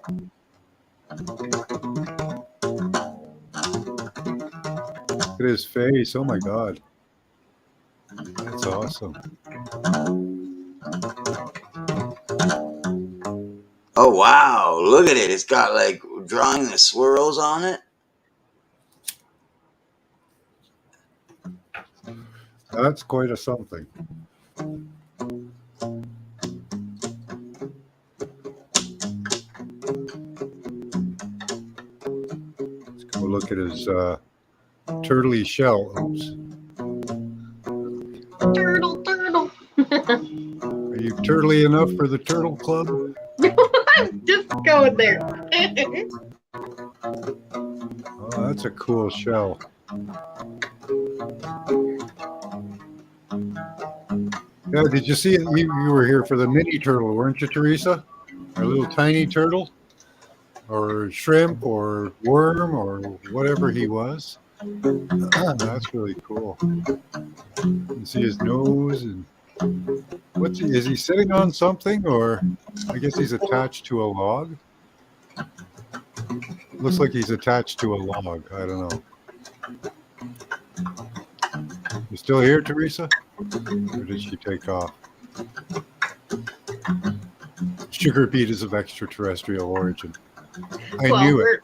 Look at his face. Oh my God. That's awesome. Oh, wow. Look at it. It's got like drawing the swirls on it. That's quite a something. Let's go look at his turtley shell. Oops. Turtle. Are you turtly enough for the Turtle Club? I'm just going there. Oh, that's a cool shell. Yeah, did you see it? You were here for the mini turtle, weren't you, Teresa? A little tiny turtle, or shrimp, or worm, or whatever he was. That's really cool. You see his nose, and is he sitting on something, or I guess he's attached to a log? Looks like he's attached to a log. I don't know. You still here, Teresa? Or did she take off? Sugar beet is of extraterrestrial origin. I knew it.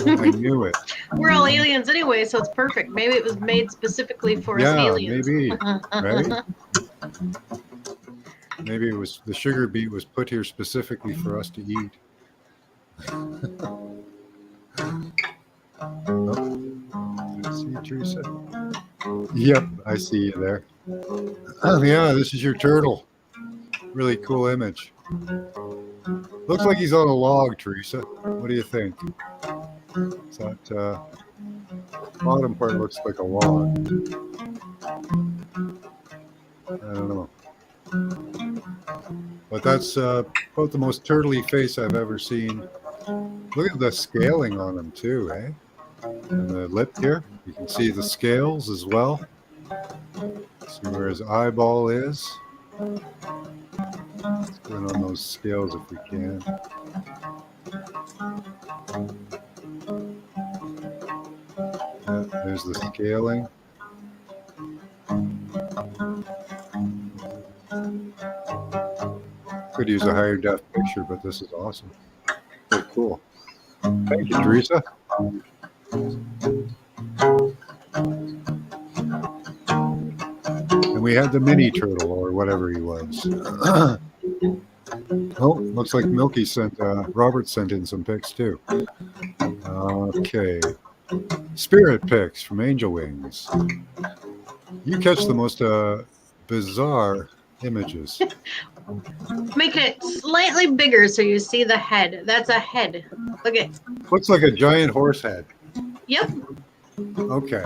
I knew it. We're all aliens anyway, so it's perfect. Maybe it was made specifically for us aliens. Maybe. Right? Maybe it was the sugar beet was put here specifically for us to eat. See you, Teresa? Yep, I see you there. Oh, yeah, this is your turtle. Really cool image. Looks like he's on a log, Teresa. What do you think? Is that bottom part looks like a log. I don't know. But that's about the most turtly face I've ever seen. Look at the scaling on him too, eh? And the lip here, you can see the scales as well. See where his eyeball is. Let's go in on those scales if we can. Yeah, there's the scaling. Could use a higher def picture, but this is awesome. Very cool. Thank you, Teresa. And we had the mini turtle, or whatever he was. Oh, looks like Milky sent, Robert sent in some pics too. Okay. Spirit pics from Angel Wings. You catch the most bizarre images. Make it slightly bigger so you see the head. That's a head. Look at. Looks like a giant horse head. Yep. Okay.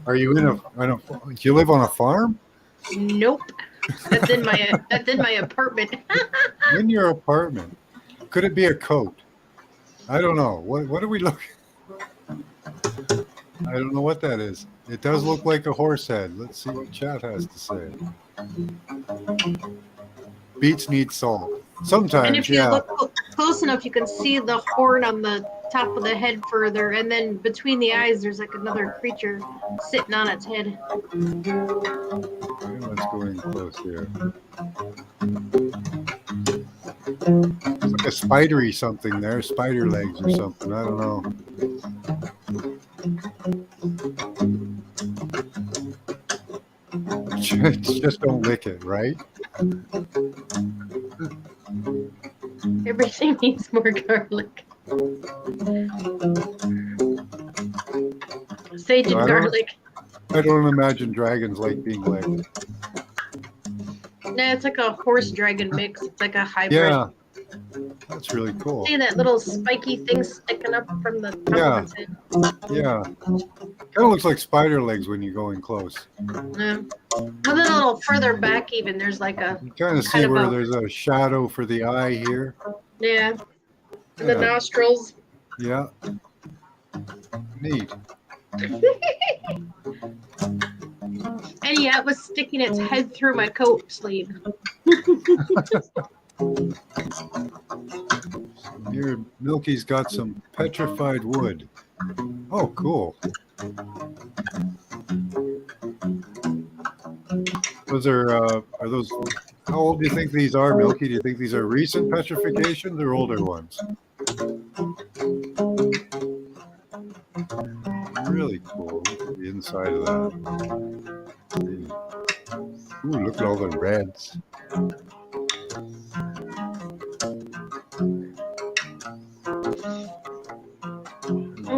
Are you in a? Do you live on a farm? Nope. That's in my apartment. In your apartment. Could it be a coat? I don't know. What are we looking? I don't know what that is. It does look like a horse head. Let's see what chat has to say. Beets need salt. And Sometimes, if you yeah. look close enough, you can see the horn on the top of the head further, and then between the eyes, there's like another creature sitting on its head. Okay, let's go in close here. It's like a spidery something there, spider legs or something. I don't know. Just don't lick it, right? Everything needs more garlic. Sage and garlic. I don't imagine dragons like being licked. Nah, it's like a horse dragon mix. It's like a hybrid. Yeah, that's really cool. See that little spiky thing sticking up from the top Yeah. of its head? Yeah, kind of looks like spider legs when you go in close. Yeah. But then a little further back, even there's like a You kind of see Kind of where a- there's a shadow for the eye here. yeah, and the Yeah. nostrils. Yeah. Neat. And yeah, it was sticking its head through my coat sleeve. Here, Milky's got some petrified wood. Oh, cool. Those are those, how old do you think these are, Milky? Do you think these are recent petrifications or older ones? Really cool. Look at the inside of that. Ooh, look at all the reds.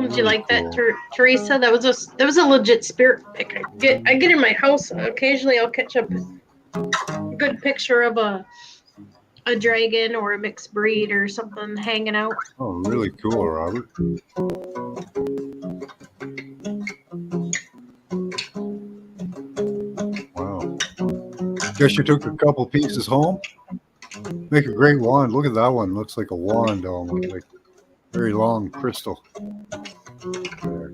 Did you like that, Teresa? That was a legit spirit pic. I get in my house occasionally. I'll catch a good picture of a dragon or a mixed breed or something hanging out. Oh, really cool, Robert. Wow. Guess you took a couple pieces home. Make a great wand. Look at that one. Looks like a wand almost, like very long crystal. There.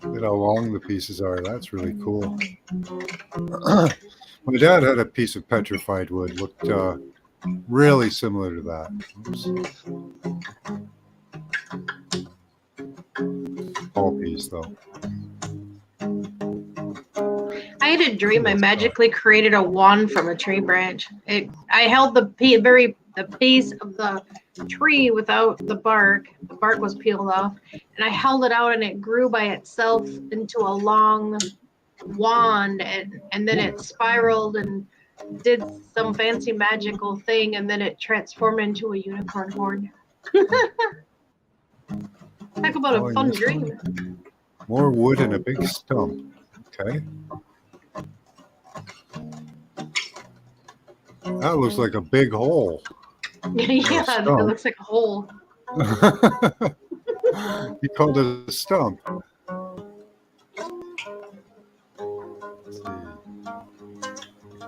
Look at how long the pieces are. That's really cool. My dad had a piece of petrified wood. Looked really similar to that. Oops. Small piece though. I had a dream I magically created a wand from a tree branch. I held the piece of the tree without the bark. The bark was peeled off, and I held it out, and it grew by itself into a long wand, and then it spiraled and did some fancy magical thing, and then it transformed into a unicorn horn. Talk about a fun dream. More wood and a big stump. Okay. That looks like a big hole. Yeah, it stump. looks like a hole. You called it a stump. Let's see.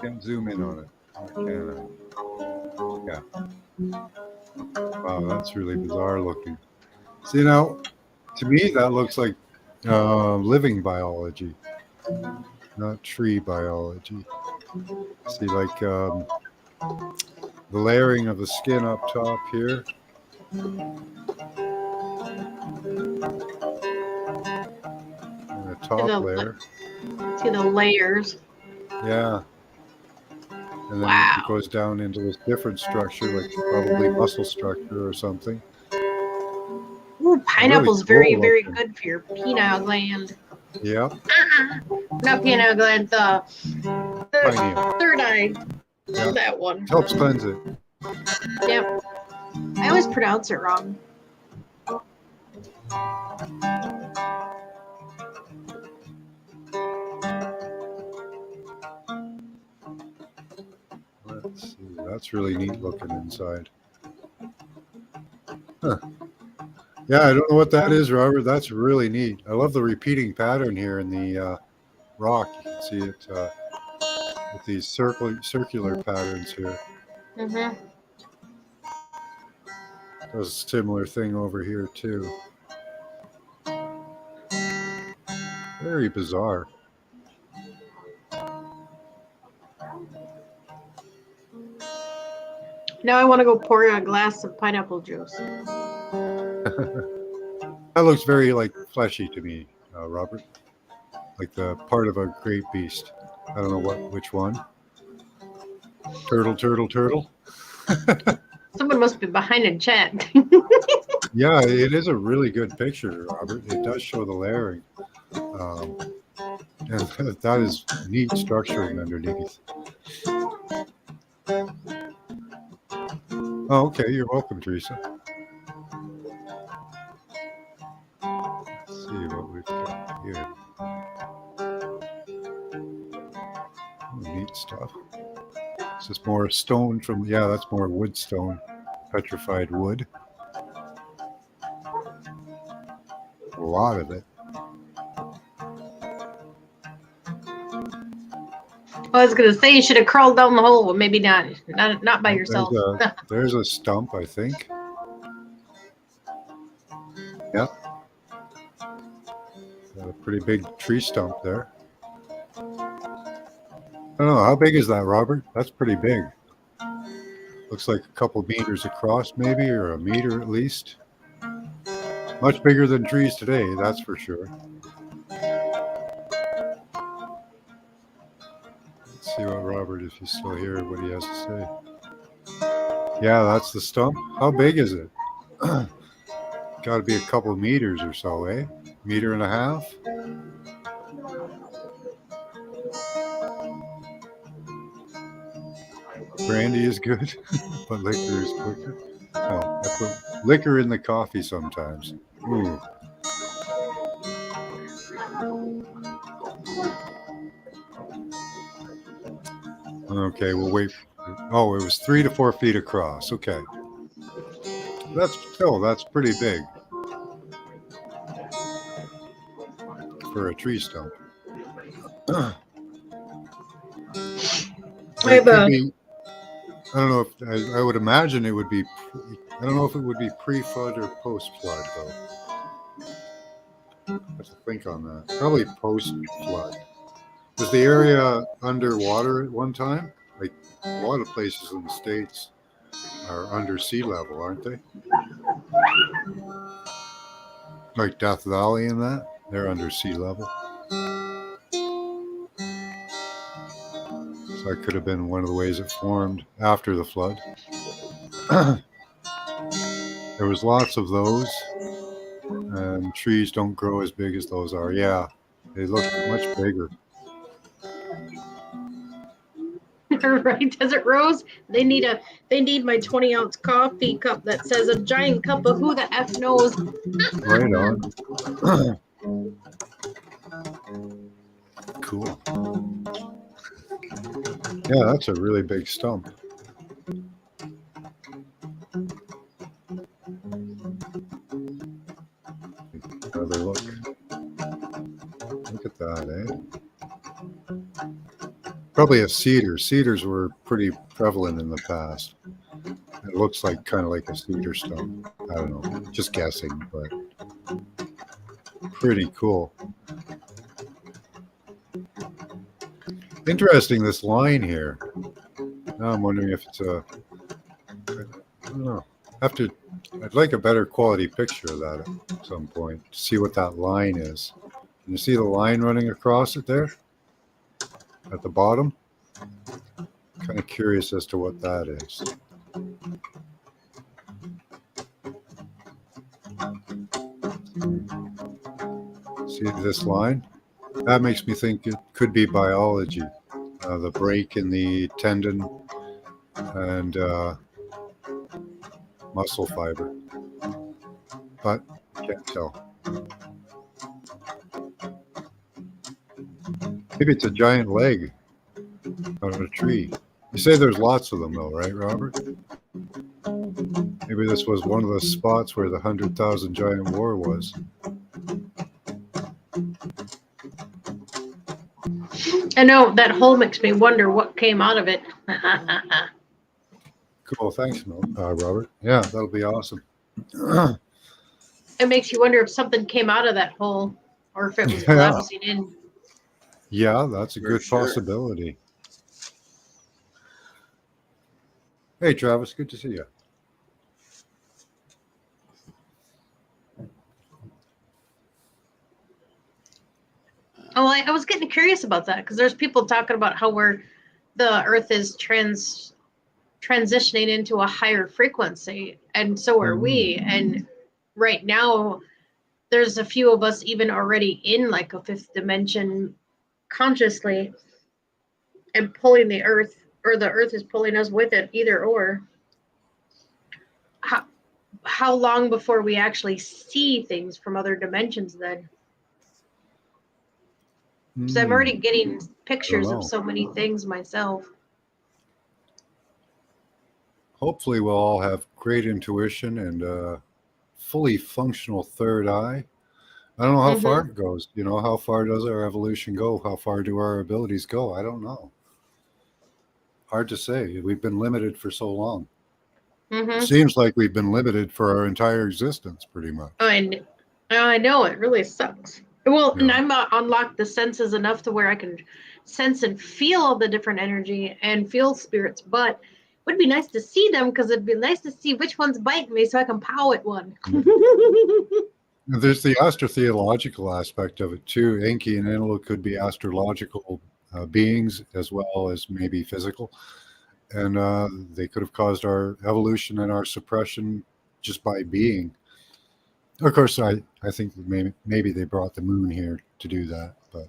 Can't zoom in on it. Can I? Yeah. Wow, that's really bizarre looking. See now, to me that looks like living biology, not tree biology. See, like the layering of the skin up top here. And the top layer. See the layers. Yeah. And then Wow. it goes down into this different structure, like probably muscle structure or something. Ooh, pineapple's Really cool very looking. good for your pineal gland. Yeah. Not pineal gland, the Pineal. third eye. Yeah. That one. Helps cleanse it. Yep. I always pronounce it wrong. Let's see. That's really neat looking inside. Huh. Yeah, I don't know what that is, Robert. That's really neat. I love the repeating pattern here in the rock. You can see it with these circular patterns here. Mm-hmm. There's a similar thing over here too. Very bizarre. Now I want to go pour a glass of pineapple juice. That looks very like fleshy to me, Robert. Like the part of a great beast. I don't know which one. Turtle, turtle, turtle. Someone must be behind in chat. Yeah, it is a really good picture, Robert. It does show the layering. And that is neat structuring underneath. Oh, okay. You're welcome, Teresa. Let's see what we've got here. Oh, neat stuff. Is this more stone from? Yeah, that's more wood stone, petrified wood. A lot of it. I was gonna say you should have crawled down the hole, but maybe not. Not by yourself. There's a stump, I think. Yeah. Got a pretty big tree stump there. I don't know. How big is that, Robert? That's pretty big. Looks like a couple meters across, maybe, or a meter at least. Much bigger than trees today, that's for sure. Let's see what Robert, if he's still here, what he has to say. Yeah, that's the stump. How big is it? Got to be a couple meters or so, eh? Meter and a half? Brandy is good, but liquor is quicker. Oh, I put liquor in the coffee sometimes. Ooh. Okay, we'll wait. Oh, it was 3 to 4 feet across. Okay. That's pretty big for a tree stump. I don't know if I would imagine it would be. I don't know if it would be pre-flood or post-flood though. I have to think on that. Probably post-flood. Was the area underwater at one time? Like a lot of places in the States are under sea level, aren't they? Like Death Valley and that? They're under sea level. So that could have been one of the ways it formed after the flood. There was lots of those, and trees don't grow as big as those are. Yeah, they look much bigger. Right, Desert Rose. They need my 20-ounce coffee cup that says a giant cup of who the F knows. Right on. Cool. Yeah, that's a really big stump. Another look. Look at that, eh? Probably a cedar. Cedars were pretty prevalent in the past. It looks like kind of like a cedar stump. I don't know, just guessing, but pretty cool. Interesting, this line here. Now I'm wondering if it's a. I don't know. I'd like a better quality picture of that at some point to see what that line is. Can you see the line running across it there? At the bottom? Kind of curious as to what that is. See this line? That makes me think it could be biology. The break in the tendon and muscle fiber. But can't tell. Maybe it's a giant leg on a tree. You say there's lots of them though, right, Robert? Maybe this was one of the spots where the 100,000 giant war was. I know that hole makes me wonder what came out of it. Cool, thanks, Robert. Yeah, that'll be awesome. It makes you wonder if something came out of that hole. or if it was Yeah. collapsing in. Yeah, that's a For good sure. possibility. Hey, Travis, good to see you. Oh, I was getting curious about that because there's people talking about how the Earth is transitioning into a higher frequency, and so are we. And right now, there's a few of us even already in like a fifth dimension consciously and pulling the Earth, or the Earth is pulling us with it, either or. How long before we actually see things from other dimensions then? Because I'm already getting pictures of know. so many things myself. Hopefully, we'll all have great intuition and a fully functional third eye. I don't know how far it goes. You know, how far does our evolution go? How far do our abilities go? I don't know. Hard to say. We've been limited for so long. It seems like we've been limited for our entire existence, pretty much. I know, it really sucks. Well, Yeah. and I'm unlocked the senses enough to where I can sense and feel the different energy and feel spirits, but it would be nice to see them because it'd be nice to see which one's biting me so I can pow at one. There's the astrotheological aspect of it too. Enki and Enlil could be astrological beings as well as maybe physical, and they could have caused our evolution and our suppression just by being. Of course, I think that maybe they brought the moon here to do that, but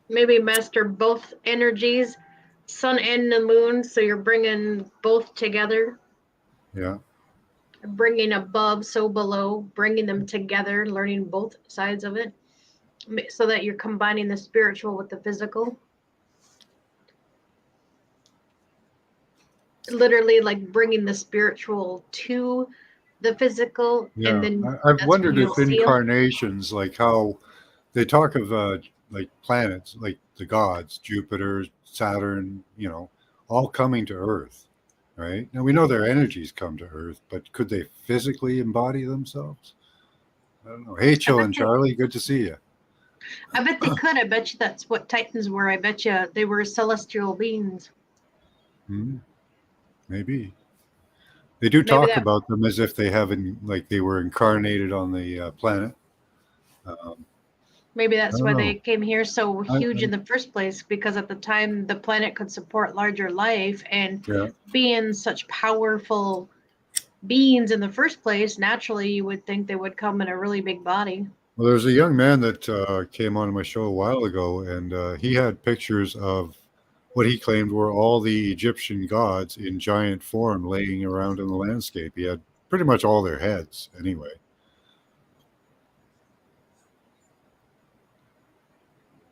Maybe master both energies, sun and the moon, so you're bringing both together. yeah. Bringing above, so below, bringing them together, learning both sides of it, so that you're combining the spiritual with the physical. Literally, like bringing the spiritual to the physical, Yeah, and then I've that's when wondered you'll if see them. incarnations, like how they talk of like planets, like the gods, Jupiter, Saturn, you know, all coming to Earth, right? Now we know their energies come to Earth, but could they physically embody themselves? I don't know. Hey, Chill and Charlie, good to see you. I bet they could. I bet you that's what Titans were. I bet you they were celestial beings. Maybe. They do Maybe talk that. about them as if they haven't, like they were incarnated on the planet. Maybe I that's don't why know. they came here so I, huge in the first place, because at the time the planet could support larger life, and yeah. being such powerful beings in the first place, naturally you would think they would come in a really big body. Well, there's a young man that came on my show a while ago, and he had pictures of what he claimed were all the Egyptian gods in giant form laying around in the landscape. He had pretty much all their heads, anyway.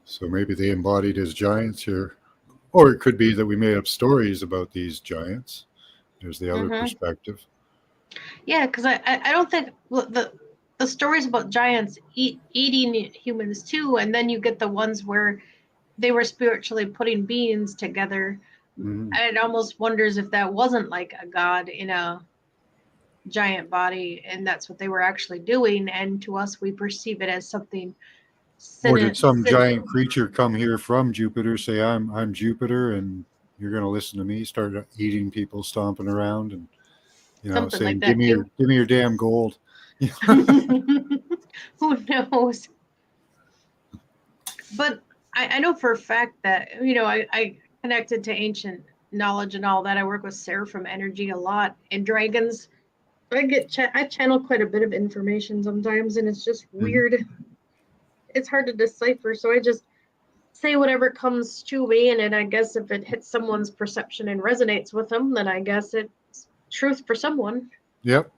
So maybe they embodied as giants here. Or it could be that we made up stories about these giants. There's the other perspective. Yeah, because I don't think the stories about giants eating humans too, and then you get the ones where they were spiritually putting beings together. It almost wonders if that wasn't like a god in a giant body, and that's what they were actually doing. And to us, we perceive it as something. Or did some giant creature come here from Jupiter, say, I'm Jupiter, and you're going to listen to me, start eating people, stomping around, and something saying, like that give me your damn gold. Who knows? But I know for a fact that, I connected to ancient knowledge and all that. I work with seraphim energy a lot, and dragons. I channel quite a bit of information sometimes, and it's just weird. It's hard to decipher, so I just say whatever comes to me, and then I guess if it hits someone's perception and resonates with them, then I guess it's truth for someone. Yep.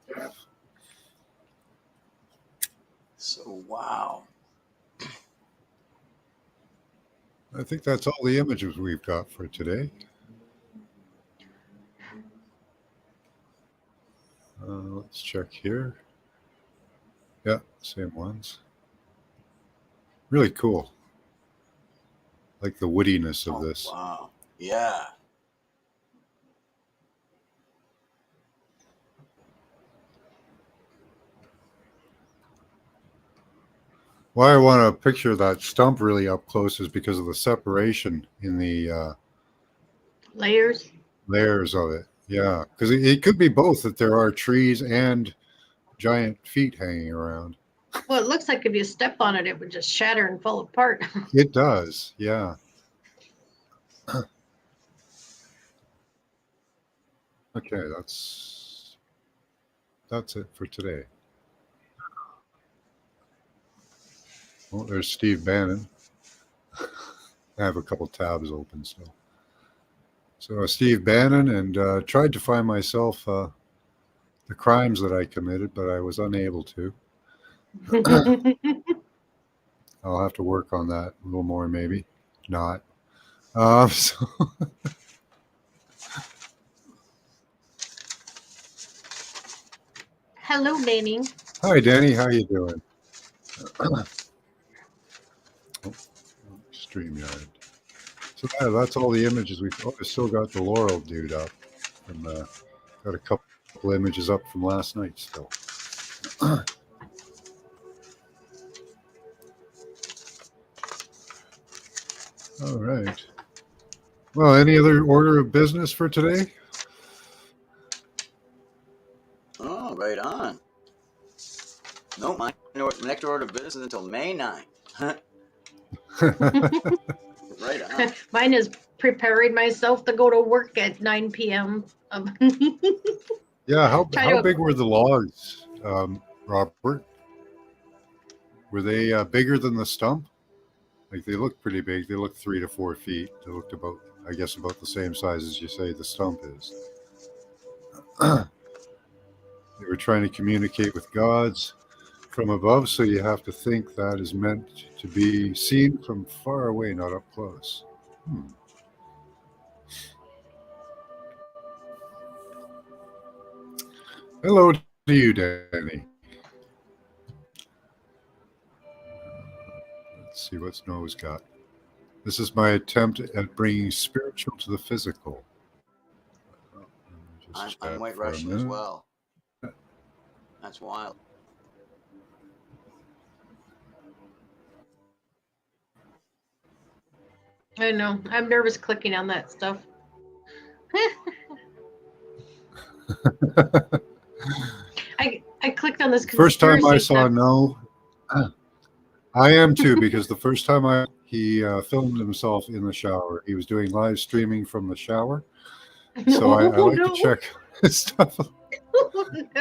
So, wow. I think that's all the images we've got for today. Let's check here. Yeah, same ones. Really cool. Like the woodiness of this. Wow. Yeah. Why I want to picture that stump really up close is because of the separation in the Layers. layers of it. Yeah, because it could be both, that there are trees and giant feet hanging around. Well, it looks like if you step on it, it would just shatter and fall apart. It does, yeah. Okay, that's it for today. Well, there's Steve Bannon. I have a couple tabs open still. So Steve Bannon, and tried to find myself the crimes that I committed, but I was unable to. I'll have to work on that a little more, maybe. Not. So Hello, Danny. hi, Danny. How you doing? Oh, StreamYard. So that's all the images we've. Oh, I still got the Laurel dude up. From, got a couple images up from last night still. All right. Well, any other order of business for today? Oh, right on. No, my next order of business until May 9th. Right on. Mine is preparing myself to go to work at 9 p.m. Yeah. Try How to- big were the logs, Robert? Were they bigger than the stump? Like, they looked pretty big. They looked 3 to 4 feet. They looked about, I guess, about the same size as you say the stump is. They were trying to communicate with gods from above, so you have to think that is meant to be seen from far away, not up close. Hello to you, Danny. Let's see what Snow's got. This is my attempt at bringing spiritual to the physical. I'm White Russian as well. That's wild. I know. I'm nervous clicking on that stuff. I clicked on this. First time I conspiracy saw stuff. No, I am too, because the first time he filmed himself in the shower. He was doing live streaming from the shower. So I like to check his stuff.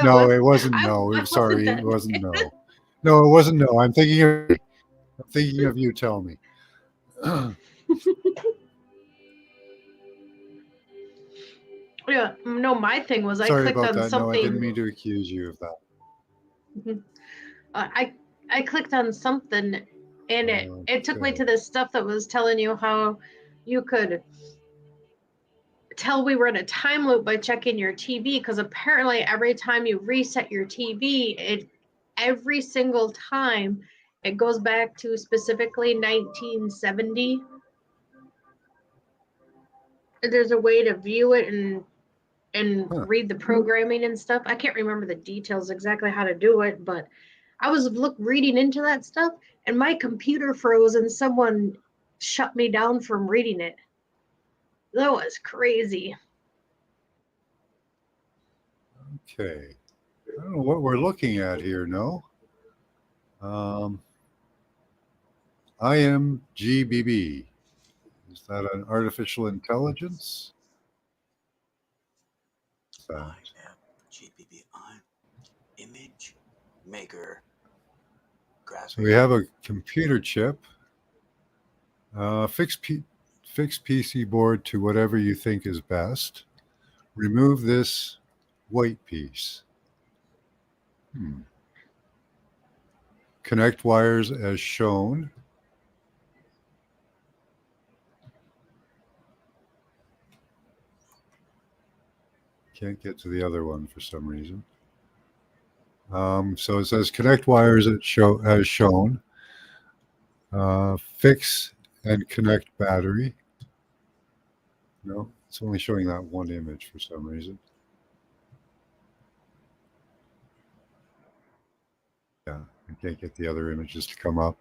No, it wasn't No. I'm sorry, it wasn't No. No, it wasn't No. I'm thinking of you. Tell me. Yeah, no, my thing was Sorry I clicked about on that. No, I something. didn't mean to accuse you of that. I clicked on something, and it took me Okay. to this stuff that was telling you how you could tell we were in a time loop by checking your TV, because apparently every time you reset your TV, every single time it goes back to specifically 1970. There's a way to view it and read the programming and stuff. I can't remember the details exactly how to do it, but I was reading into that stuff, and my computer froze and someone shut me down from reading it. That was crazy. Okay. I don't know what we're looking at here. No. IMGBB. Is that an artificial intelligence? GBBI image maker graphic. So we have a computer chip. Fix PC board to whatever you think is best. Remove this white piece. Connect wires as shown. Can't get to the other one for some reason. So it says connect wires as shown. Fix and connect battery. No, it's only showing that one image for some reason. Yeah, can't get the other images to come up.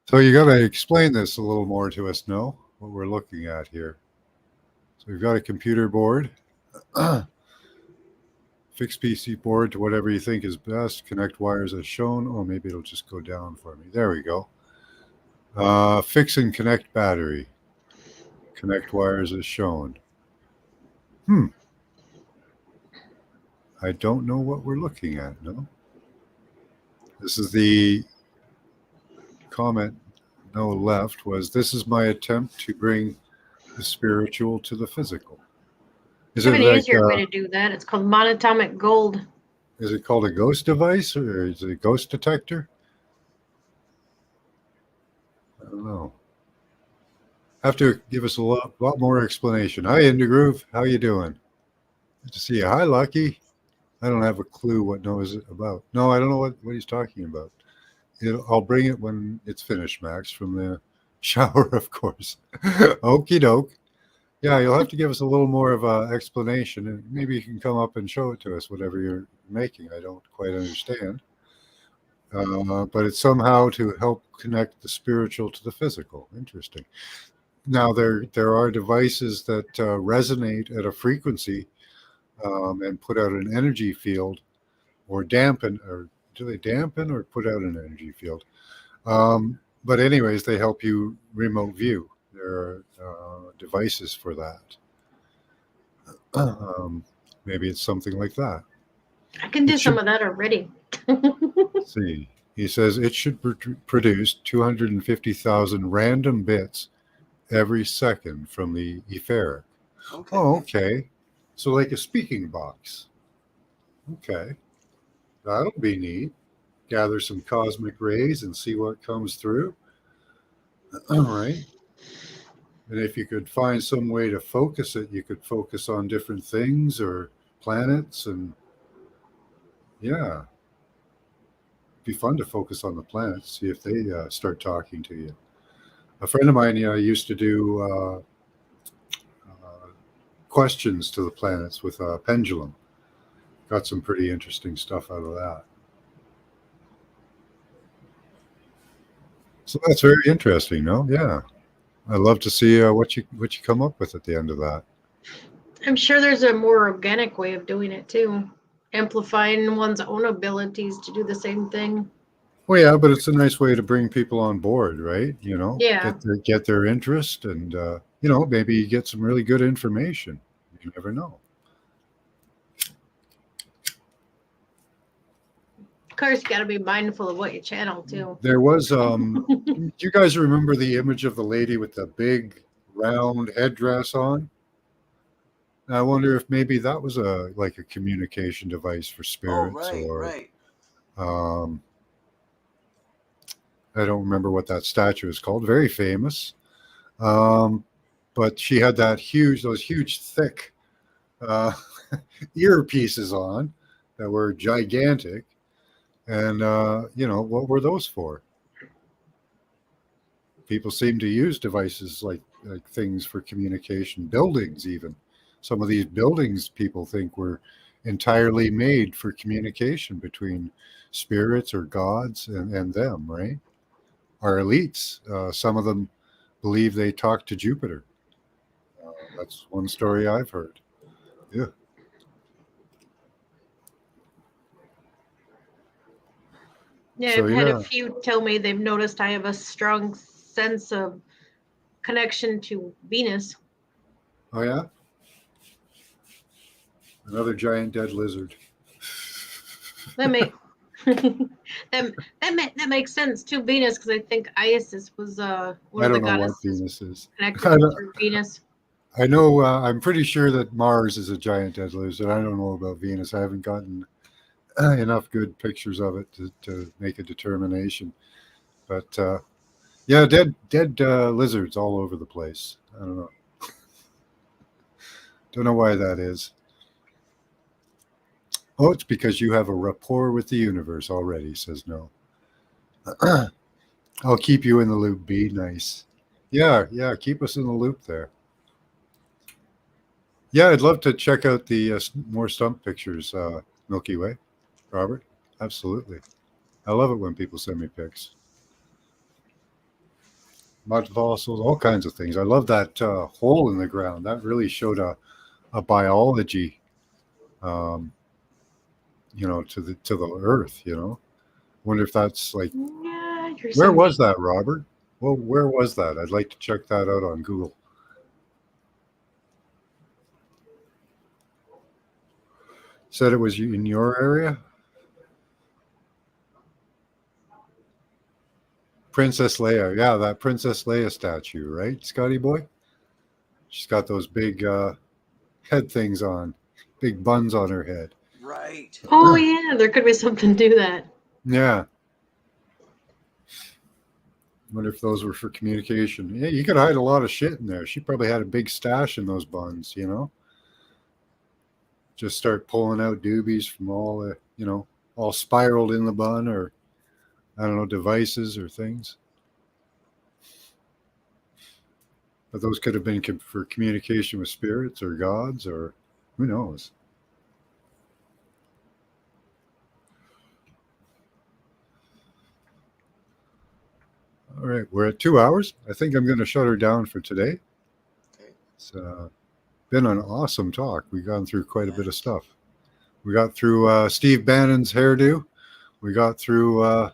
So you got to explain this a little more to us, no? What we're looking at here. So we've got a computer board. Fix PC board to whatever you think is best. Connect wires as shown. Oh, maybe it'll just go down for me. There we go. Fix and connect battery. Connect wires as shown. I don't know what we're looking at, no? This is the comment no left was, this is my attempt to bring the spiritual to the physical. Is I have it an like, easier way to do that. It's called monatomic gold. is it called a ghost device or is it a ghost detector? I don't know. Have to give us a lot more explanation. Hi, Indigroove. How you doing? Good to see you. Hi, Lucky. I don't have a clue what Noah's about. No, I don't know what he's talking about. I'll bring it when it's finished, Max, from the shower, of course. Okie doke. Yeah, you'll have to give us a little more of an explanation, and maybe you can come up and show it to us, whatever you're making. I don't quite understand. But it's somehow to help connect the spiritual to the physical. Interesting. Now, there are devices that resonate at a frequency and put out an energy field, or dampen, or do they dampen or put out an energy field? But anyways, they help you remote view. There are devices for that. Maybe it's something like that. I can do some of that already. Let's see. He says it should produce 250,000 random bits every second from the etheric. Okay. Oh, okay. So like a speaking box. Okay. That'll be neat. Gather some cosmic rays and see what comes through. All right. And if you could find some way to focus it, you could focus on different things or planets. And yeah, it'd be fun to focus on the planets, see if they start talking to you. A friend of mine used to do questions to the planets with a pendulum. Got some pretty interesting stuff out of that. So that's very interesting, no? Yeah. I'd love to see what you come up with at the end of that. I'm sure there's a more organic way of doing it too. Amplifying one's own abilities to do the same thing. Well, yeah, but it's a nice way to bring people on board, right? You know, Yeah. get their interest, and you know, maybe you get some really good information. You never know. Of course, you got to be mindful of what you channel too. There was, do you guys remember the image of the lady with the big round headdress on? I wonder if maybe that was like a communication device for Oh, spirits, right, or right. I don't remember what that statue is called. Very famous, but she had those huge, thick earpieces on that were gigantic. And, you know, what were those for? People seem to use devices like things for communication, buildings even. Some of these buildings people think were entirely made for communication between spirits or gods and them, right? Our elites, some of them believe they talk to Jupiter. That's one story I've heard. Yeah. Yeah, So, I've had yeah. a few tell me they've noticed I have a strong sense of connection to Venus. Oh, yeah? Another giant dead lizard. That make that makes sense too. Venus, because I think Isis was one I of the don't know what goddesses Venus is. connected through Venus. I know, I'm pretty sure that Mars is a giant dead lizard. I don't know about Venus. I haven't gotten enough good pictures of it to make a determination. But yeah, dead lizards all over the place. I don't know. Don't know why that is. Oh, it's because you have a rapport with the universe already, says no. I'll keep you in the loop, B. Nice. Yeah, keep us in the loop there. Yeah, I'd love to check out the more stump pictures, Milky Way. Robert, absolutely. I love it when people send me pics. Mud fossils, all kinds of things. I love that hole in the ground. That really showed a biology, um, to the earth. Wonder if that's like, Yeah, you're where so was mean. that, Robert? Well, where was that? I'd like to check that out on Google. Said it was in your area? Princess Leia. Yeah, that Princess Leia statue, right, Scotty boy? She's got those big head things on, big buns on her head. Right. Oh yeah, there could be something to that. Yeah. Wonder if those were for communication. Yeah, you could hide a lot of shit in there. She probably had a big stash in those buns. Just start pulling out doobies from all spiraled in the bun, or I don't know, devices or things. But those could have been for communication with spirits or gods, or who knows. All right, we're at 2 hours. I think I'm going to shut her down for today. Okay. It's been an awesome talk. We've gone through quite a bit of stuff. We got through Steve Bannon's hairdo. We got through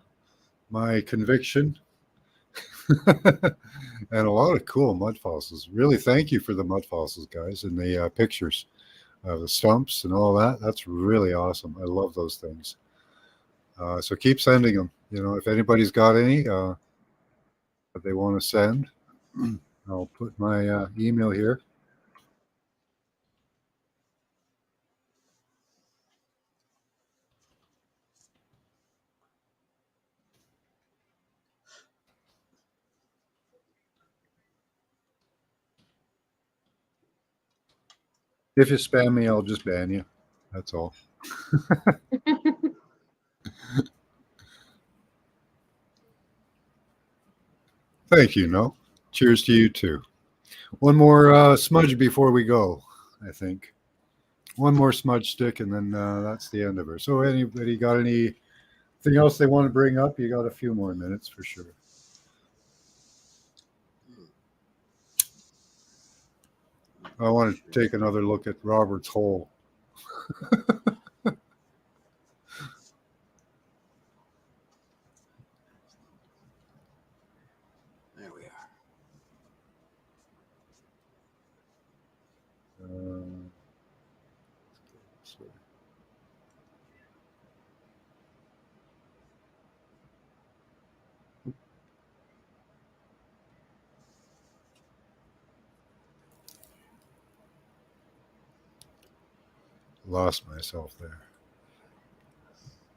my conviction. And a lot of cool mud fossils. Really, thank you for the mud fossils, guys, and the pictures of the stumps and all that. That's really awesome. I love those things. So keep sending them. If anybody's got any that they want to send, I'll put my email here. If you spam me, I'll just ban you. That's all. Thank you, No. Cheers to you too. One more smudge before we go, I think. One more smudge stick, and then that's the end of her. So anybody got anything else they want to bring up? You got a few more minutes for sure. I want to take another look at Robert's hole. There we are. Lost myself there.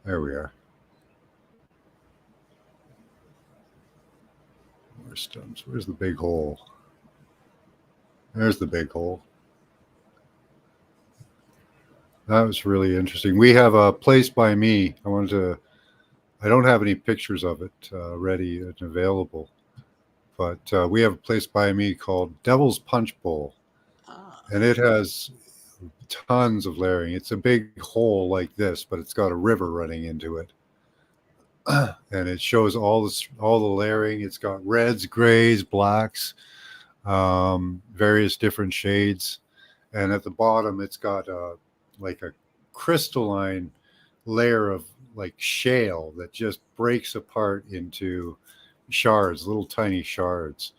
There we are. More stumps. Where's the big hole? There's the big hole. That was really interesting. We have a place by me. I don't have any pictures of it ready and available, but we have a place by me called Devil's Punch Bowl, and it has tons of layering. It's a big hole like this, but it's got a river running into it, and it shows all the layering. It's got reds, grays, blacks, various different shades, and at the bottom it's got like a crystalline layer of like shale that just breaks apart into shards, little tiny shards,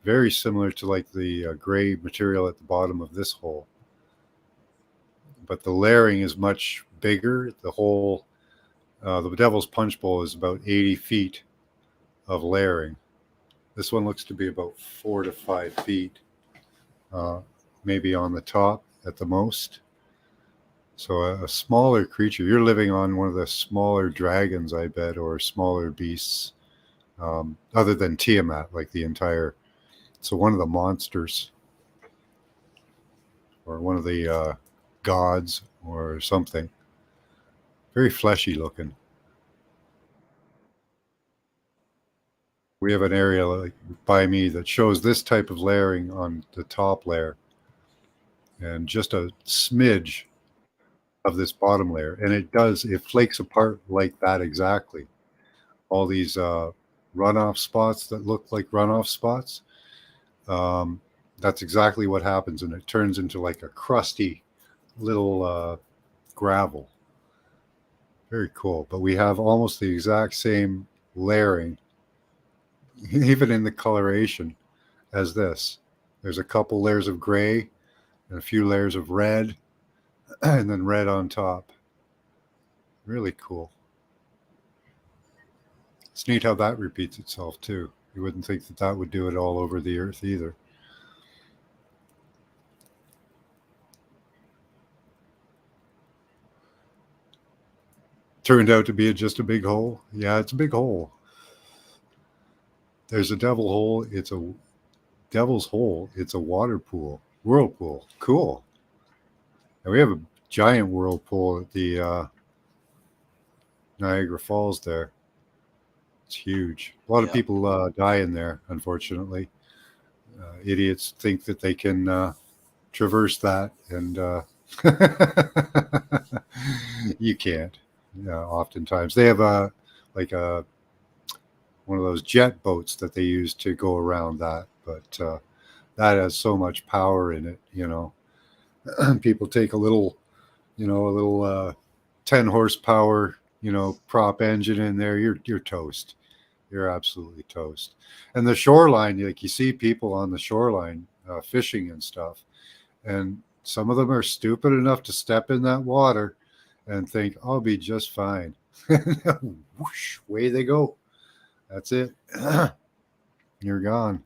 very similar to like the gray material at the bottom of this hole, but the layering is much bigger. The Devil's Punch Bowl is about 80 feet of layering. This one looks to be about 4 to 5 feet, maybe on the top at the most. So a smaller creature. You're living on one of the smaller dragons, I bet, or smaller beasts, other than Tiamat, so one of the monsters, or one of the gods, or something. Very fleshy looking. We have an area like by me that shows this type of layering on the top layer, and just a smidge of this bottom layer, and it flakes apart like that exactly. All these runoff spots that look like runoff spots. Um, that's exactly what happens, and it turns into like a crusty little gravel. Very cool. But we have almost the exact same layering, even in the coloration, as this. There's a couple layers of gray and a few layers of red, and then red on top. Really cool. It's neat how that repeats itself too. You wouldn't think that that would do it all over the earth either. Turned out to be just a big hole. Yeah, it's a big hole. There's a devil hole. It's a devil's hole. It's a water pool, whirlpool. Cool. And we have a giant whirlpool at the Niagara Falls there. It's huge. A lot of people die in there, unfortunately. Idiots think that they can traverse that, and you can't. Oftentimes they have one of those jet boats that they use to go around that, but that has so much power in it. People take a little 10 horsepower, prop engine in there. You're toast. You're absolutely toast. And the shoreline, like you see people on the shoreline fishing and stuff, and some of them are stupid enough to step in that water and think, I'll be just fine. Whoosh, away they go. That's it. You're gone.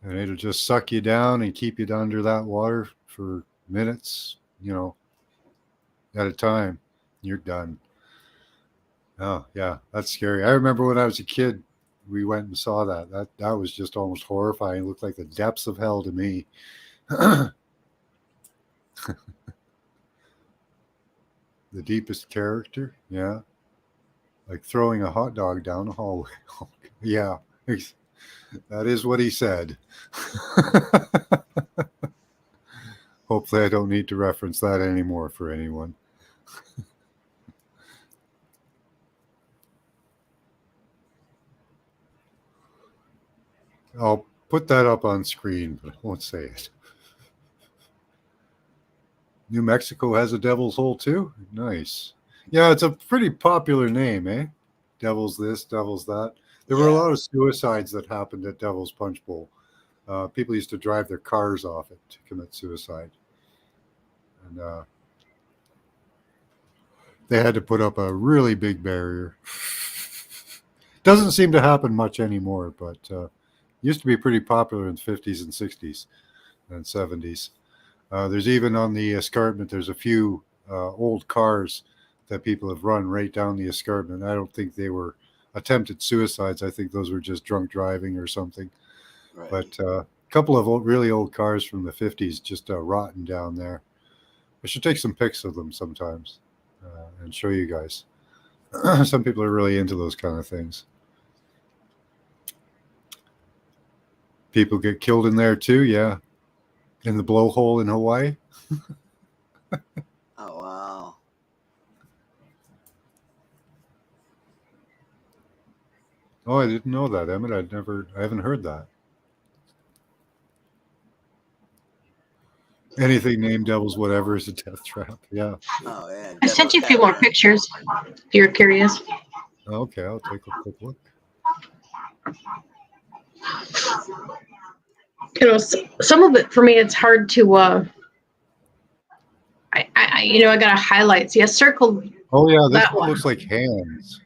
And it'll just suck you down and keep you under that water for minutes, at a time. You're done. Oh, yeah, that's scary. I remember when I was a kid, we went and saw that. That was just almost horrifying. It looked like the depths of hell to me. The deepest character, yeah, like throwing a hot dog down the hallway. Yeah, that is what he said. Hopefully I don't need to reference that anymore for anyone. I'll put that up on screen, but I won't say it. New Mexico has a Devil's Hole too? Nice. Yeah, it's a pretty popular name, eh? Devil's this, Devil's that. There were a lot of suicides that happened at Devil's Punch Bowl. People used to drive their cars off it to commit suicide. And they had to put up a really big barrier. Doesn't seem to happen much anymore, but used to be pretty popular in the 50s and 60s and 70s. There's even on the escarpment, there's a few old cars that people have run right down the escarpment. I don't think they were attempted suicides. I think those were just drunk driving or something. Right. But a couple of really old cars from the 50s just rotten down there. I should take some pics of them sometimes and show you guys. Some people are really into those kind of things. People get killed in there too, yeah. In the blowhole in Hawaii. Oh, wow. Oh, I didn't know that, Emmett. I haven't heard that. Anything named Devil's Whatever is a death trap. Yeah. Oh, yeah. I sent you a few more pictures if you're curious. Okay, I'll take a quick look. Some of it for me, it's hard to. I gotta highlight. See, I circled. Oh yeah, this one looks like hands.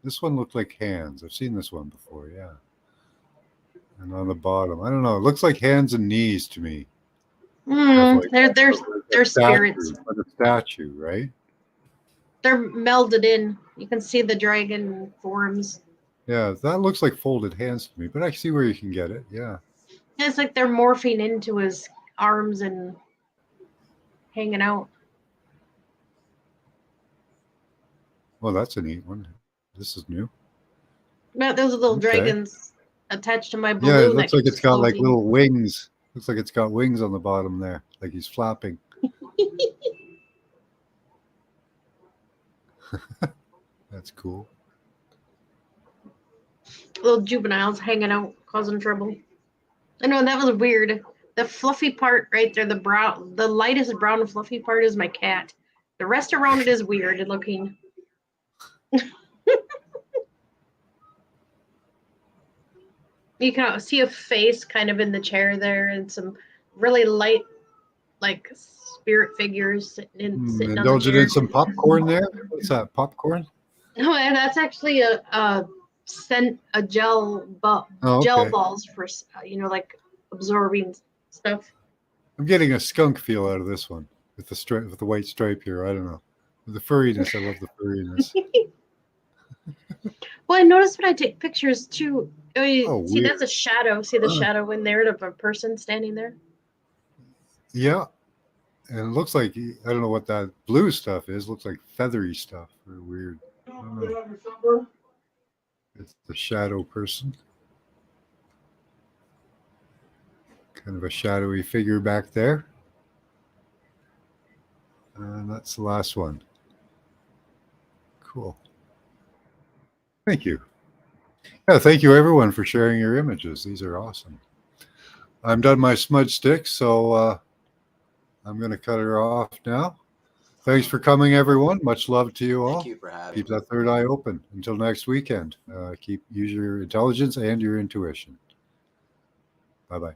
This one looked like hands. I've seen this one before, yeah. And on the bottom, I don't know. It looks like hands and knees to me. They're spirits. Like a statue, right? They're melded in. You can see the dragon forms. Yeah, that looks like folded hands to me, but I see where you can get it. Yeah. It's like they're morphing into his arms and hanging out. Well, that's a neat one. This is new. But those are little dragons attached to my balloon. Yeah, it looks like it's got like little wings. Looks like it's got wings on the bottom there, like he's flapping. That's cool. Little juveniles hanging out, causing trouble. I know that was weird. The fluffy part right there, the lightest brown fluffy part is my cat. The rest around it is weird looking. You can see a face kind of in the chair there, and some really light, like spirit figures sitting on the Indulging chair. in some popcorn there. What's that? Popcorn? No, and that's actually a gel Oh, gel okay. balls for like absorbing stuff. I'm getting a skunk feel out of this one with the stripe, with the white stripe here. I don't know. The furriness. I love the furriness. Well, I noticed when I take pictures too. Oh, See, weird. that's a shadow. See the shadow in there of a person standing there? Yeah. And it looks like, I don't know what that blue stuff is. Looks like feathery stuff or weird. I don't know. It's the shadow person. Kind of a shadowy figure back there. And that's the last one. Cool. Thank you. Yeah, thank you everyone for sharing your images. These are awesome. I'm done my smudge stick, so I'm going to cut her off now. Thanks for coming, everyone. Much love to you all. Thank you for having Keep me. that third eye open. Until next weekend, use your intelligence and your intuition. Bye-bye.